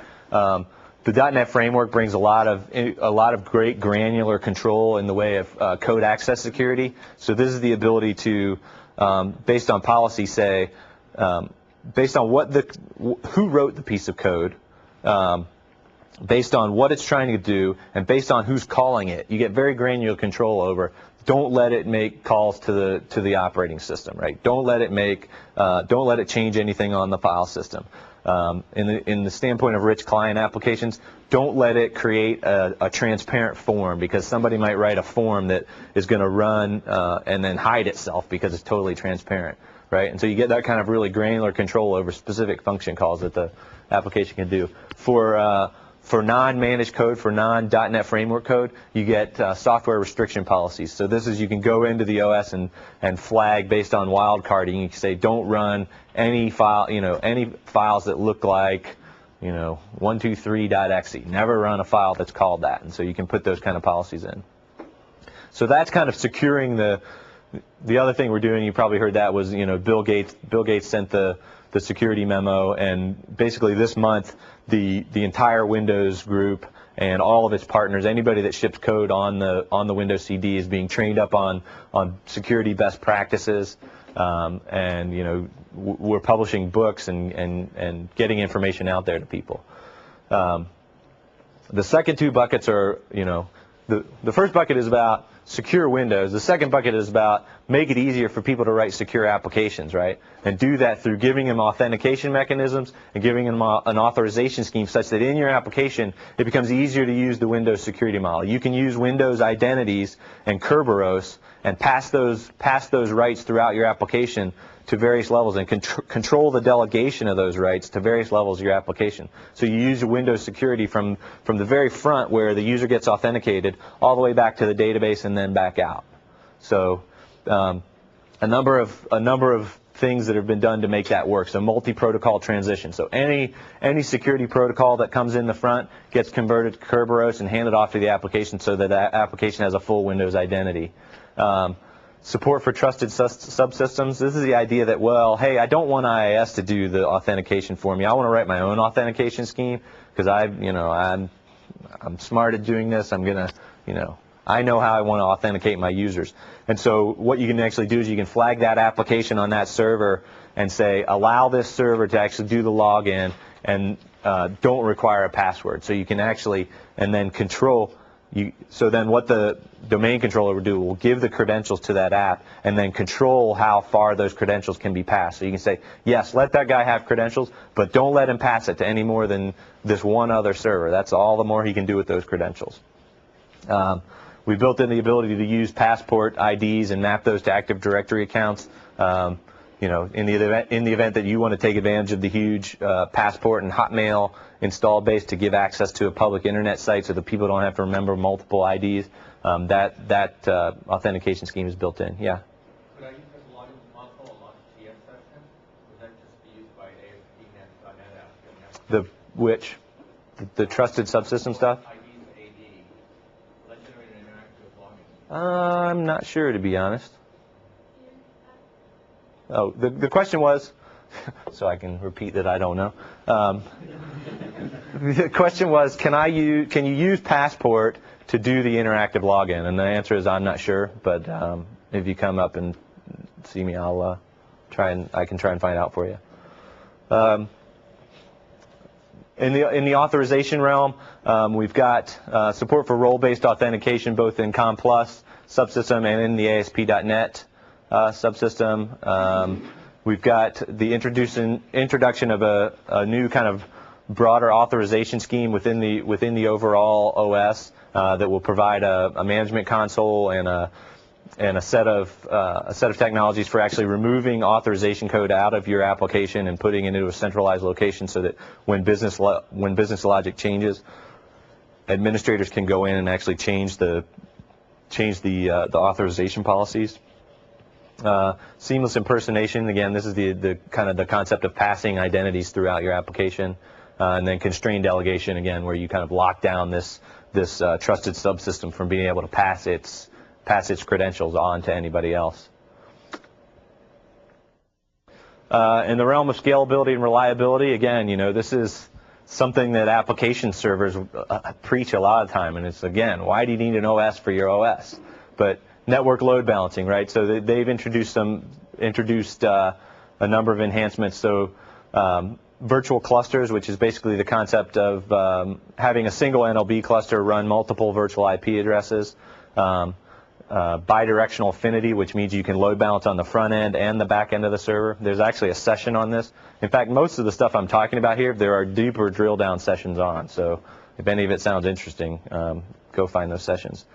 The .NET framework brings a lot of great granular control in the way of code access security. So this is the ability to, based on policy, say, based on who wrote the piece of code, based on what it's trying to do, and based on who's calling it, you get very granular control over. Don't let it make calls to the operating system, right? Don't let it change anything on the file system. In the standpoint of rich client applications, don't let it create a transparent form, because somebody might write a form that is going to run and then hide itself because it's totally transparent, right? And so you get that kind of really granular control over specific function calls that the application can do. For non-managed code, for non.NET framework code, you get software restriction policies. So this is, you can go into the OS and flag based on wildcarding. You can say, don't run any file, any files that look like, 123.exe. Never run a file that's called that. And so you can put those kind of policies in. So that's kind of securing the other thing we're doing. You probably heard that was, Bill Gates sent the security memo, and basically this month the entire Windows group and all of its partners, anybody that ships code on the Windows CD, is being trained up on security best practices, and we're publishing books and getting information out there to people. The second two buckets are, the first bucket is about secure Windows. The second bucket is about make it easier for people to write secure applications, right? And do that through giving them authentication mechanisms and giving them an authorization scheme such that in your application it becomes easier to use the Windows security model. You can use Windows identities and Kerberos and pass those rights throughout your application to various levels and control the delegation of those rights to various levels of your application. So you use Windows security from the very front where the user gets authenticated all the way back to the database and then back out. So a number of things that have been done to make that work. So multi-protocol transition. So any security protocol that comes in the front gets converted to Kerberos and handed off to the application so that that application has a full Windows identity. Support for trusted subsystems. This is the idea that, well, hey, I don't want IIS to do the authentication for me. I want to write my own authentication scheme because I'm smart at doing this. I'm gonna, I know how I want to authenticate my users. And so what you can actually do is you can flag that application on that server and say, allow this server to actually do the login and don't require a password. So you can actually, and then control. So then what the domain controller will do will give the credentials to that app and then control how far those credentials can be passed. So you can say, yes, let that guy have credentials, but don't let him pass it to any more than this one other server. That's all the more he can do with those credentials. We built in the ability to use passport IDs and map those to Active Directory accounts. In the event that you want to take advantage of the huge Passport and Hotmail install base to give access to a public internet site so that people don't have to remember multiple IDs, that authentication scheme is built in. Yeah. Could I use this login console on TS session? Would that just be used by ASP.NET? The which? The trusted subsystem stuff? IDs, AD. Let's generate an interactive login. I'm not sure, to be honest. Oh, the question was, so I can repeat that I don't know. The question was, can you use Passport to do the interactive login? And the answer is I'm not sure, but if you come up and see me, I can try and find out for you. In the authorization realm, we've got support for role-based authentication both in COM Plus subsystem and in the ASP.NET subsystem. We've got the introduction of a new kind of broader authorization scheme within the overall OS that will provide a management console and a set of technologies for actually removing authorization code out of your application and putting it into a centralized location so that when business logic changes, administrators can go in and actually change the authorization policies. Seamless impersonation, again, this is the kind of the concept of passing identities throughout your application, and then constrained delegation, again, where you kind of lock down this trusted subsystem from being able to pass its credentials on to anybody else. In the realm of scalability and reliability, again, this is something that application servers preach a lot of time, and it's, again, why do you need an OS for your OS? But network load balancing, right? So they've introduced a number of enhancements. So virtual clusters, which is basically the concept of having a single NLB cluster run multiple virtual IP addresses. Bidirectional affinity, which means you can load balance on the front end and the back end of the server. There's actually a session on this. In fact, most of the stuff I'm talking about here, there are deeper drill down sessions on. So if any of it sounds interesting, go find those sessions.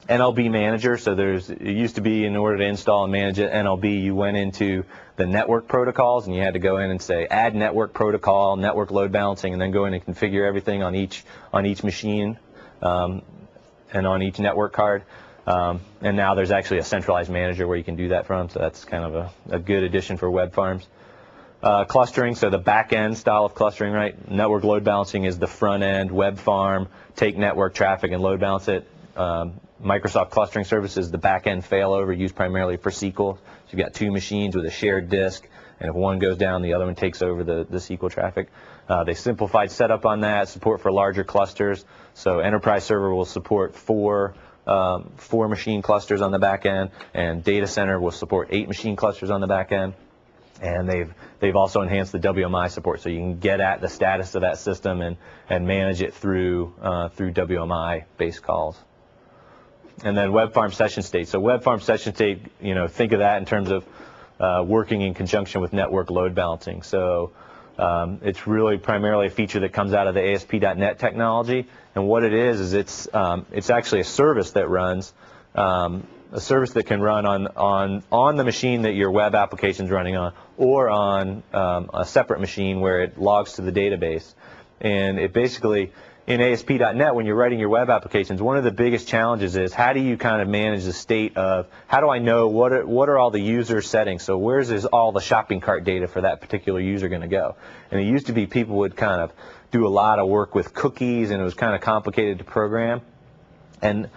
NLB manager, so it used to be in order to install and manage it, NLB, you went into the network protocols and you had to go in and say add network protocol, network load balancing, and then go in and configure everything on each machine and on each network card. And now there's actually a centralized manager where you can do that from, so that's kind of a good addition for web farms. Clustering, so the back end style of clustering, right? Network load balancing is the front end, web farm, take network traffic and load balance it. Microsoft Clustering Services, the back-end failover used primarily for SQL. So you've got two machines with a shared disk, and if one goes down, the other one takes over the SQL traffic. They simplified setup on that, support for larger clusters. So Enterprise Server will support four machine clusters on the back end, and Data Center will support 8 machine clusters on the back end. And they've also enhanced the WMI support, so you can get at the status of that system and manage it through WMI-based calls. And then web farm session state. So web farm session state, think of that in terms of working in conjunction with network load balancing. So it's really primarily a feature that comes out of the ASP.NET technology. And what it is it's actually a service that runs, a service that can run on the machine that your web application is running on, or on a separate machine where it logs to the database. And it basically, in ASP.NET, when you're writing your web applications, one of the biggest challenges is how do you kind of manage the state of, how do I know what are all the user settings? So where's all the shopping cart data for that particular user going to go? And it used to be people would kind of do a lot of work with cookies, and it was kind of complicated to program. And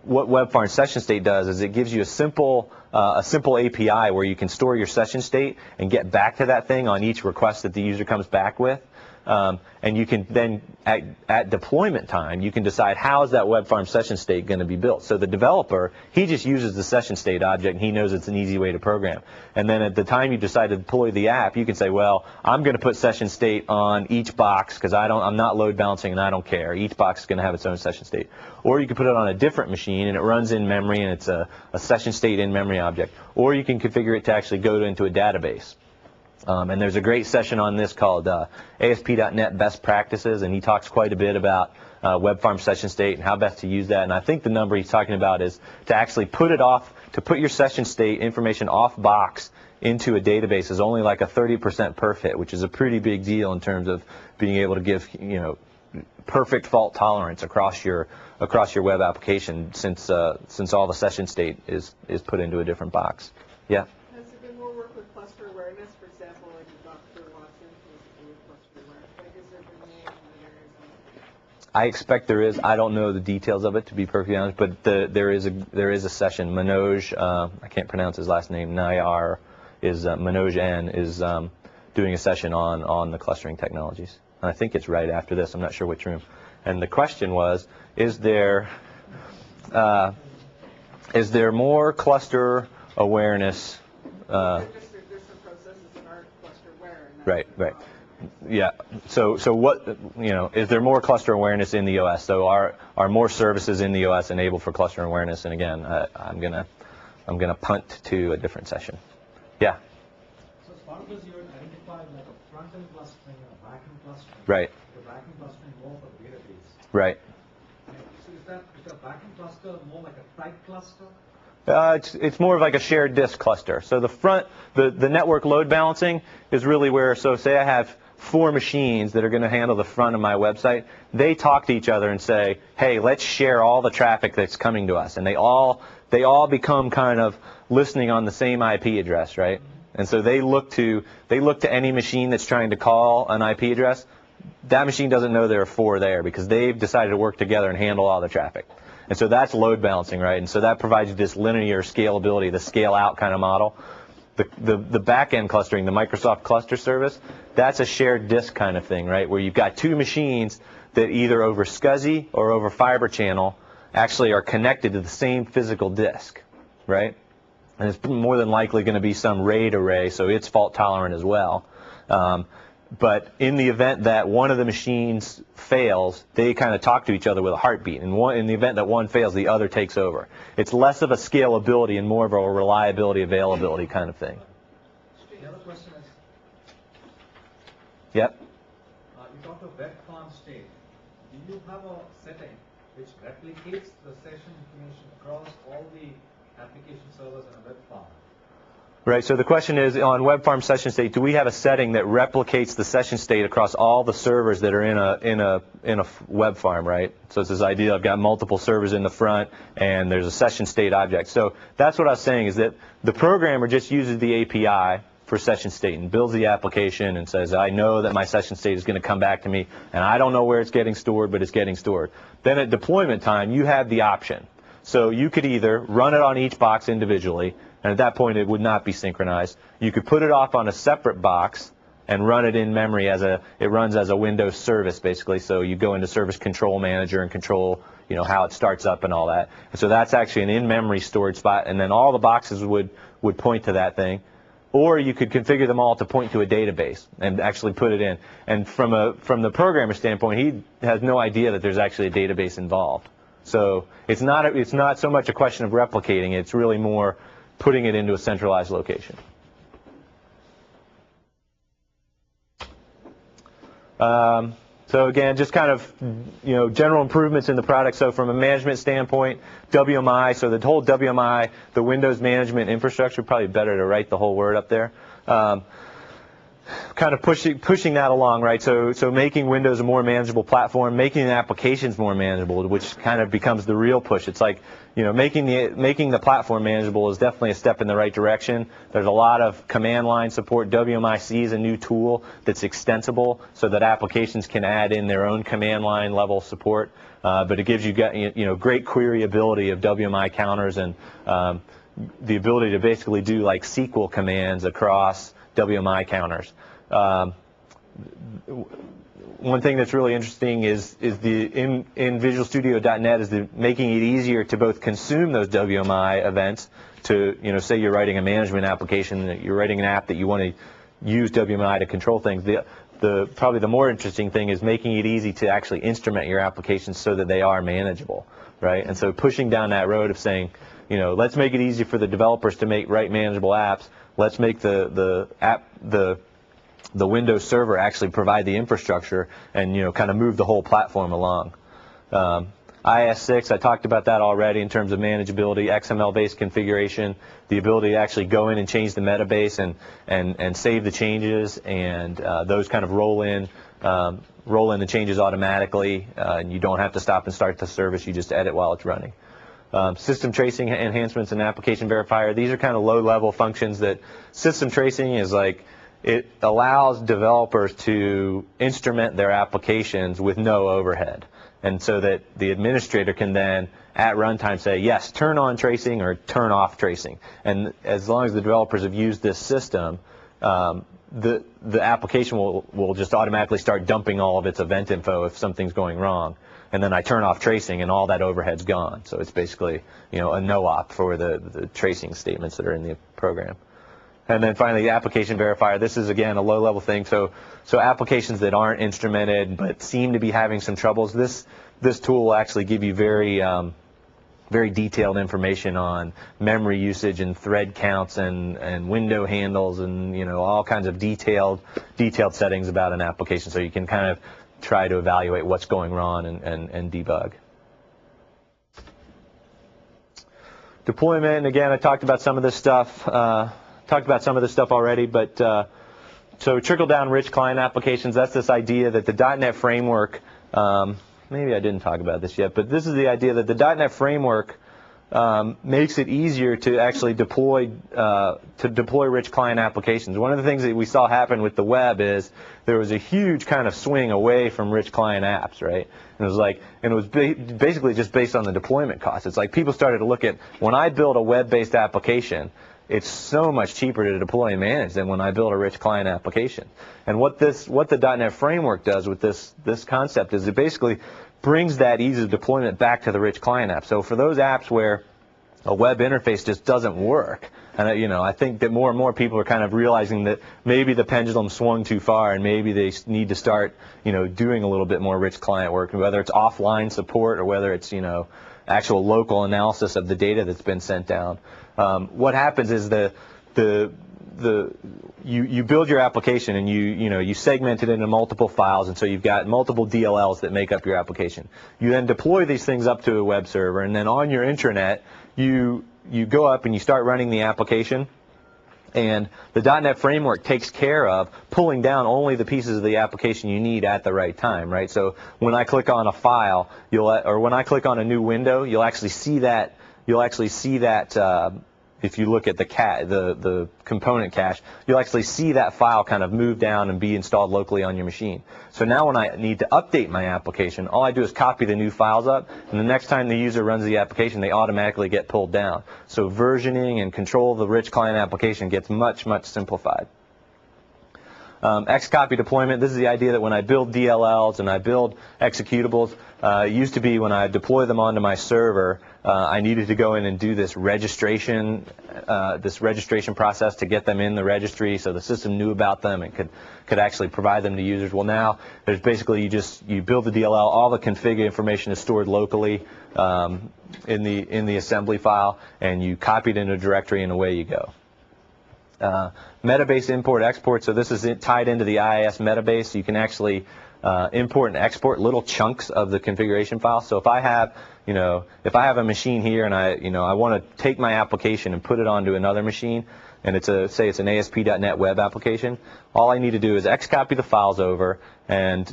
what web farm session state does is it gives you a simple API where you can store your session state and get back to that thing on each request that the user comes back with. And you can then, at deployment time, you can decide how is that web farm session state going to be built. So the developer, he just uses the session state object, and he knows it's an easy way to program. And then at the time you decide to deploy the app, you can say, well, I'm going to put session state on each box because I'm not load balancing and I don't care. Each box is going to have its own session state. Or you can put it on a different machine and it runs in memory and it's a session state in memory object. Or you can configure it to actually go into a database. And there's a great session on this called ASP.NET Best Practices, and he talks quite a bit about web farm session state and how best to use that. And I think the number he's talking about is to actually put your session state information off box into a database is only like a 30% perf hit, which is a pretty big deal in terms of being able to give perfect fault tolerance across your web application, since all the session state is put into a different box. Yeah. Has there been more work with cluster awareness, for example, like Dr. Watson with cluster awareness? Like, has there been more areas? I expect there is. I don't know the details of it, to be perfectly honest, but there is a session. Manoj, I can't pronounce his last name. Nayar is Manoj N is doing a session on the clustering technologies. And I think it's right after this. I'm not sure which room. And the question was, is there more cluster awareness? There's some processes that aren't cluster aware. Right. Yeah. So what, is there more cluster awareness in the OS? So are more services in the OS enabled for cluster awareness? And again, I'm gonna punt to a different session. Yeah. So as part of this, you identified like a front-end clustering and a back-end clustering. Right. The back-end clustering more for the database. Right. So is the back-end cluster more like a tight cluster? It's more of like a shared disk cluster. So the network load balancing is really where, so say I have 4 machines that are going to handle the front of my website. They talk to each other and say, hey, let's share all the traffic that's coming to us. And they all become kind of listening on the same IP address, right? And so they look to any machine that's trying to call an IP address. That machine doesn't know there are 4 there because they've decided to work together and handle all the traffic. And so that's load balancing, right? And so that provides you this linear scalability, the scale out kind of model. The back-end clustering, the Microsoft Cluster Service, that's a shared disk kind of thing, right? Where you've got 2 machines that either over SCSI or over fiber channel actually are connected to the same physical disk, right? And it's more than likely going to be some RAID array, so it's fault tolerant as well. But in the event that one of the machines fails, they kind of talk to each other with a heartbeat. And in the event that one fails, the other takes over. It's less of a scalability and more of a reliability, availability kind of thing. The other question is, Yep. you talked of web farm state. Do you have a setting which replicates the session information across all the application servers in a web farm? Right, so the question is, on web farm session state, do we have a setting that replicates the session state across all the servers that are in a web farm, right? So it's this idea I've got multiple servers in the front and there's a session state object. So that's what I was saying, is that the programmer just uses the API for session state and builds the application and says, I know that my session state is going to come back to me and I don't know where it's getting stored, but it's getting stored. Then at deployment time, you have the option. So you could either run it on each box individually, and at that point it would not be synchronized. You could put it off on a separate box and run it in memory it runs as a Windows service basically. So you go into Service Control Manager and control, how it starts up and all that. And so that's actually an in-memory storage spot, and then all the boxes would point to that thing. Or you could configure them all to point to a database and actually put it in. And from the programmer standpoint, he has no idea that there's actually a database involved. So it's not so much a question of replicating. It's really more putting it into a centralized location. So again, just kind of, general improvements in the product. So from a management standpoint, WMI, so the whole WMI, the Windows Management Infrastructure, probably better to write the whole word up there. Kind of pushing that along, right? So making Windows a more manageable platform, making the applications more manageable, which kind of becomes the real push. It's like, making the platform manageable is definitely a step in the right direction. There's a lot of command line support. WMIC is a new tool that's extensible so that applications can add in their own command line level support. But it gives you great queryability of WMI counters and the ability to basically do like SQL commands across WMI counters. One thing that's really interesting is in Visual Studio.net is making it easier to both consume those WMI events. To say you're writing a management application, you're writing an app that you want to use WMI to control things. Probably the more interesting thing is making it easy to actually instrument your applications so that they are manageable, right? And so pushing down that road of saying, let's make it easy for the developers to write manageable apps. Let's make the Windows Server actually provide the infrastructure and kind of move the whole platform along. IS6, I talked about that already in terms of manageability, XML-based configuration, the ability to actually go in and change the metabase and save the changes, and those kind of roll in the changes automatically, and you don't have to stop and start the service. You just edit while it's running. System tracing enhancements and application verifier. These are kind of low-level functions that system tracing is like, it allows developers to instrument their applications with no overhead. And so that the administrator can then, at runtime, say, yes, turn on tracing or turn off tracing. And as long as the developers have used this system, the application will just automatically start dumping all of its event info if something's going wrong. And then I turn off tracing, and all that overhead's gone. So it's basically, a no-op for the tracing statements that are in the program. And then finally, the application verifier. This is, again, a low-level thing. So applications that aren't instrumented but seem to be having some troubles, this tool will actually give you very detailed information on memory usage and thread counts and window handles and, all kinds of detailed settings about an application. So you can kind of try to evaluate what's going wrong and debug. Deployment, and again, I talked about some of this stuff. Already, but so trickle-down rich client applications, that's this idea that the .NET framework, maybe I didn't talk about this yet, but this is the idea that the .NET framework makes it easier to actually deploy rich client applications. One of the things that we saw happen with the web is there was a huge kind of swing away from rich client apps, right? And it was basically just based on the deployment costs. It's like people started to look at, when I build a web-based application, it's so much cheaper to deploy and manage than when I build a rich client application. And what the .NET framework does with this concept is it basically brings that ease of deployment back to the rich client app. So for those apps where a web interface just doesn't work, and I think that more and more people are kind of realizing that maybe the pendulum swung too far and maybe they need to start doing a little bit more rich client work, whether it's offline support or whether it's actual local analysis of the data that's been sent down. What happens is you build your application and you segment it into multiple files, and so you've got multiple DLLs that make up your application. You then deploy these things up to a web server, and then on your intranet you go up and you start running the application. And the .NET framework takes care of pulling down only the pieces of the application you need at the right time, right? So when I click on a file, or when I click on a new window, you'll actually see that. If you look at the component cache, you'll actually see that file kind of move down and be installed locally on your machine. So now when I need to update my application, all I do is copy the new files up, and the next time the user runs the application, they automatically get pulled down. So versioning and control of the rich client application gets much, much simplified. Xcopy deployment, this is the idea that when I build DLLs and I build executables, it used to be when I deploy them onto my server, I needed to go in and do this registration process to get them in the registry so the system knew about them and could actually provide them to users. Well, now there's basically you build the DLL, all the config information is stored locally in the assembly file, and you copy it into a directory and away you go. Metabase import export, so this is tied into the IIS metabase, so you can actually import and export little chunks of the configuration file. So if I have a machine here and I want to take my application and put it onto another machine, and say it's an ASP.NET web application, all I need to do is Xcopy the files over and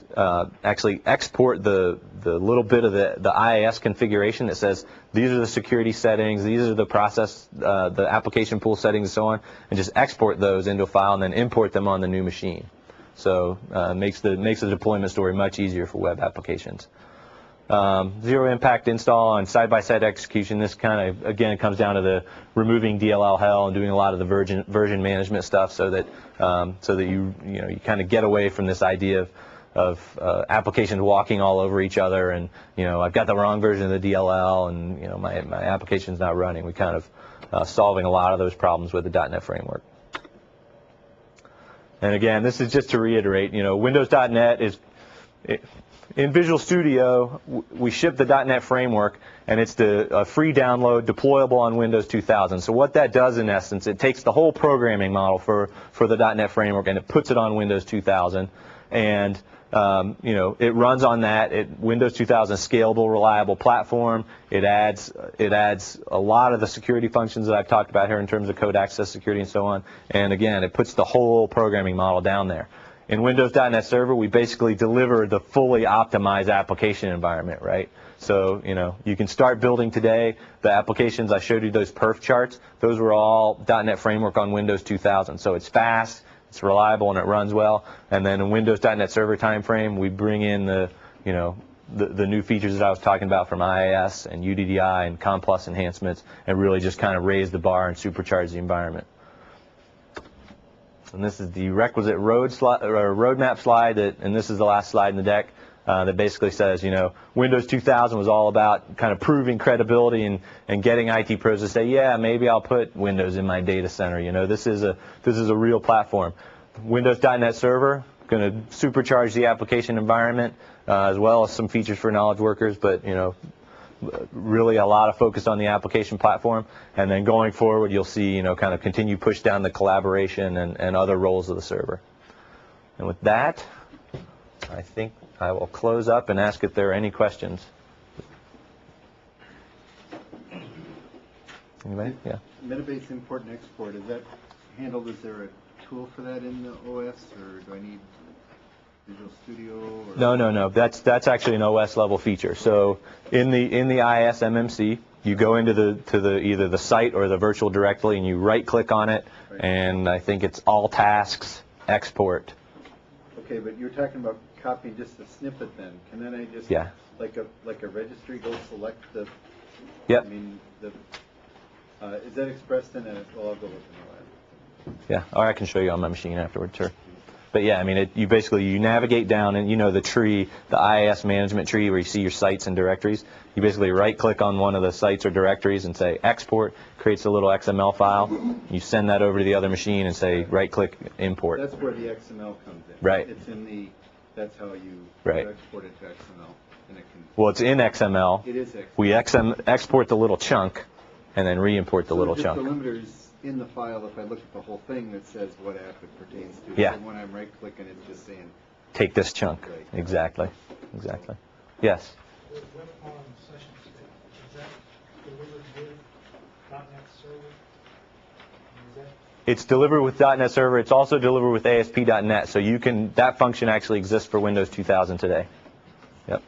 actually export the little bit of the IIS configuration that says these are the security settings, these are the process, the application pool settings, and so on, and just export those into a file and then import them on the new machine. So makes the deployment story much easier for web applications. Zero impact install and side-by-side execution. This kind of, again, comes down to the removing DLL hell and doing a lot of the version management stuff, so that you kind of get away from this idea of applications walking all over each other, and I've got the wrong version of the DLL, and my application's not running. We kind of solving a lot of those problems with the .NET framework. And again, this is just to reiterate, Windows.NET is. In Visual Studio, we ship the .NET framework, and it's a free download, deployable on Windows 2000. So what that does, in essence, it takes the whole programming model for the .NET framework, and it puts it on Windows 2000. And it runs on that. Windows 2000 scalable, reliable platform. It adds a lot of the security functions that I've talked about here in terms of code access security and so on. And again, it puts the whole programming model down there. In Windows.NET Server, we basically deliver the fully optimized application environment, right? So, you can start building today. The applications, I showed you those perf charts. Those were all .NET Framework on Windows 2000. So it's fast, it's reliable, and it runs well. And then in Windows.NET Server timeframe, we bring in the new features that I was talking about from IIS and UDDI and COM+ enhancements, and really just kind of raise the bar and supercharge the environment. And this is the requisite roadmap slide, and this is the last slide in the deck, that basically says, Windows 2000 was all about kind of proving credibility and getting IT pros to say, yeah, maybe I'll put Windows in my data center. This is a real platform. Windows.NET Server, going to supercharge the application environment, as well as some features for knowledge workers, but really a lot of focus on the application platform. And then going forward, you'll see, kind of continue push down the collaboration and other roles of the server. And with that, I think I will close up and ask if there are any questions. Anybody? Yeah. Metabase import and export, is that handled? Is there a tool for that in the OS, or do I need Visual Studio? Or? No. That's actually an OS level feature. So in the IIS MMC, you go into either the site or the virtual directory, and you right-click on it, right. And I think it's all tasks, export. Okay, but you're talking about copying just a snippet. Then can then I just like a registry go select the? Yep. I mean is that expressed in a? Well, I'll go look in the lab. Yeah, or I can show you on my machine afterwards, sure. But yeah, I mean, you navigate down, and the tree, the IIS management tree, where you see your sites and directories. You basically right-click on one of the sites or directories and say export, creates a little XML file. You send that over to the other machine and say right-click import. That's where the XML comes in. Right. It's in the. That's how you export it to XML, and it can. Well, it's in XML. It is XML. We export the little chunk, and then re-import the little chunk. The limiters in the file, if I look at the whole thing, that says what app it pertains to. Yeah. So when I'm right-clicking, it's just saying. Take this chunk. Right. Exactly. Yes. The web form session state, is that delivered with .NET Server? It's delivered with .NET Server. It's also delivered with ASP.NET. So that function actually exists for Windows 2000 today. Yep.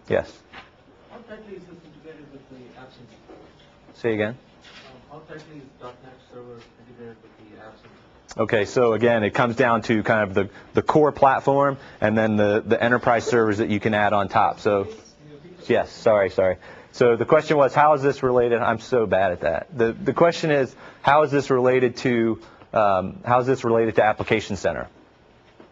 Yes. How tightly is this integrated with the absence? Say again. How tightly is .NET Server integrated with the absence? Okay, so again, it comes down to kind of the core platform and then the enterprise servers that you can add on top. So, yes, sorry. So the question was, how is this related? I'm so bad at that. The question is, how is this related to Application Center,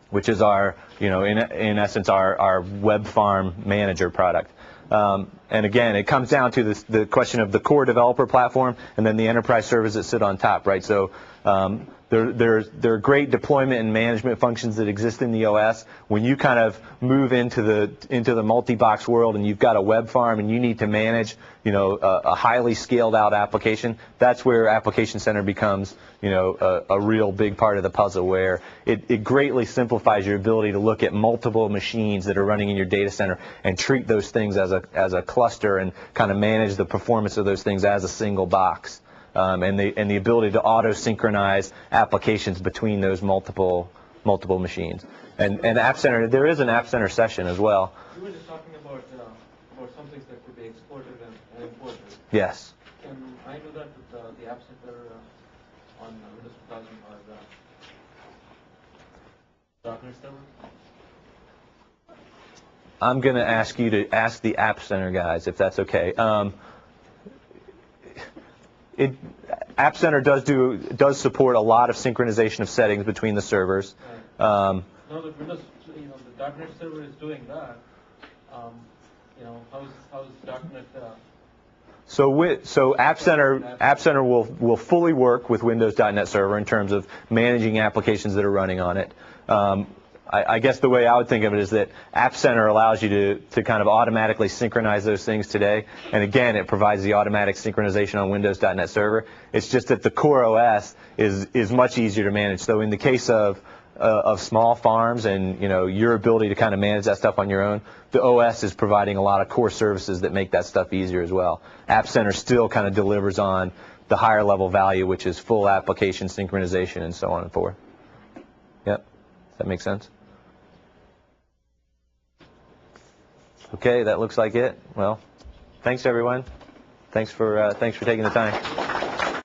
which is our, in essence, our web farm manager product. And again, it comes down to the question of the core developer platform and then the enterprise servers that sit on top, right? So there are great deployment and management functions that exist in the OS. When you kind of move into the multi-box world and you've got a web farm and you need to manage, a highly scaled out application, that's where Application Center becomes, a real big part of the puzzle, where it greatly simplifies your ability to look at multiple machines that are running in your data center and treat those things as a cluster and kind of manage the performance of those things as a single box. And the ability to auto-synchronize applications between those multiple machines. And App Center, there is an App Center session as well. You were just talking about some things that could be exported and imported. Yes. Can I do that with the App Center on Windows 2000 or .NET Server? I'm going to ask you to ask the App Center guys if that's okay. App Center does support a lot of synchronization of settings between the servers. No, the Windows, the .NET Server is doing that. How's .NET? So App Center will fully work with Windows.NET Server in terms of managing applications that are running on it. I guess the way I would think of it is that App Center allows you to kind of automatically synchronize those things today. And again, it provides the automatic synchronization on Windows.NET Server. It's just that the core OS is much easier to manage. So in the case of small farms and your ability to kind of manage that stuff on your own, the OS is providing a lot of core services that make that stuff easier as well. App Center still kind of delivers on the higher level value, which is full application synchronization and so on and forth. Yep. Does that make sense? Okay, that looks like it. Well, thanks everyone. Thanks for taking the time.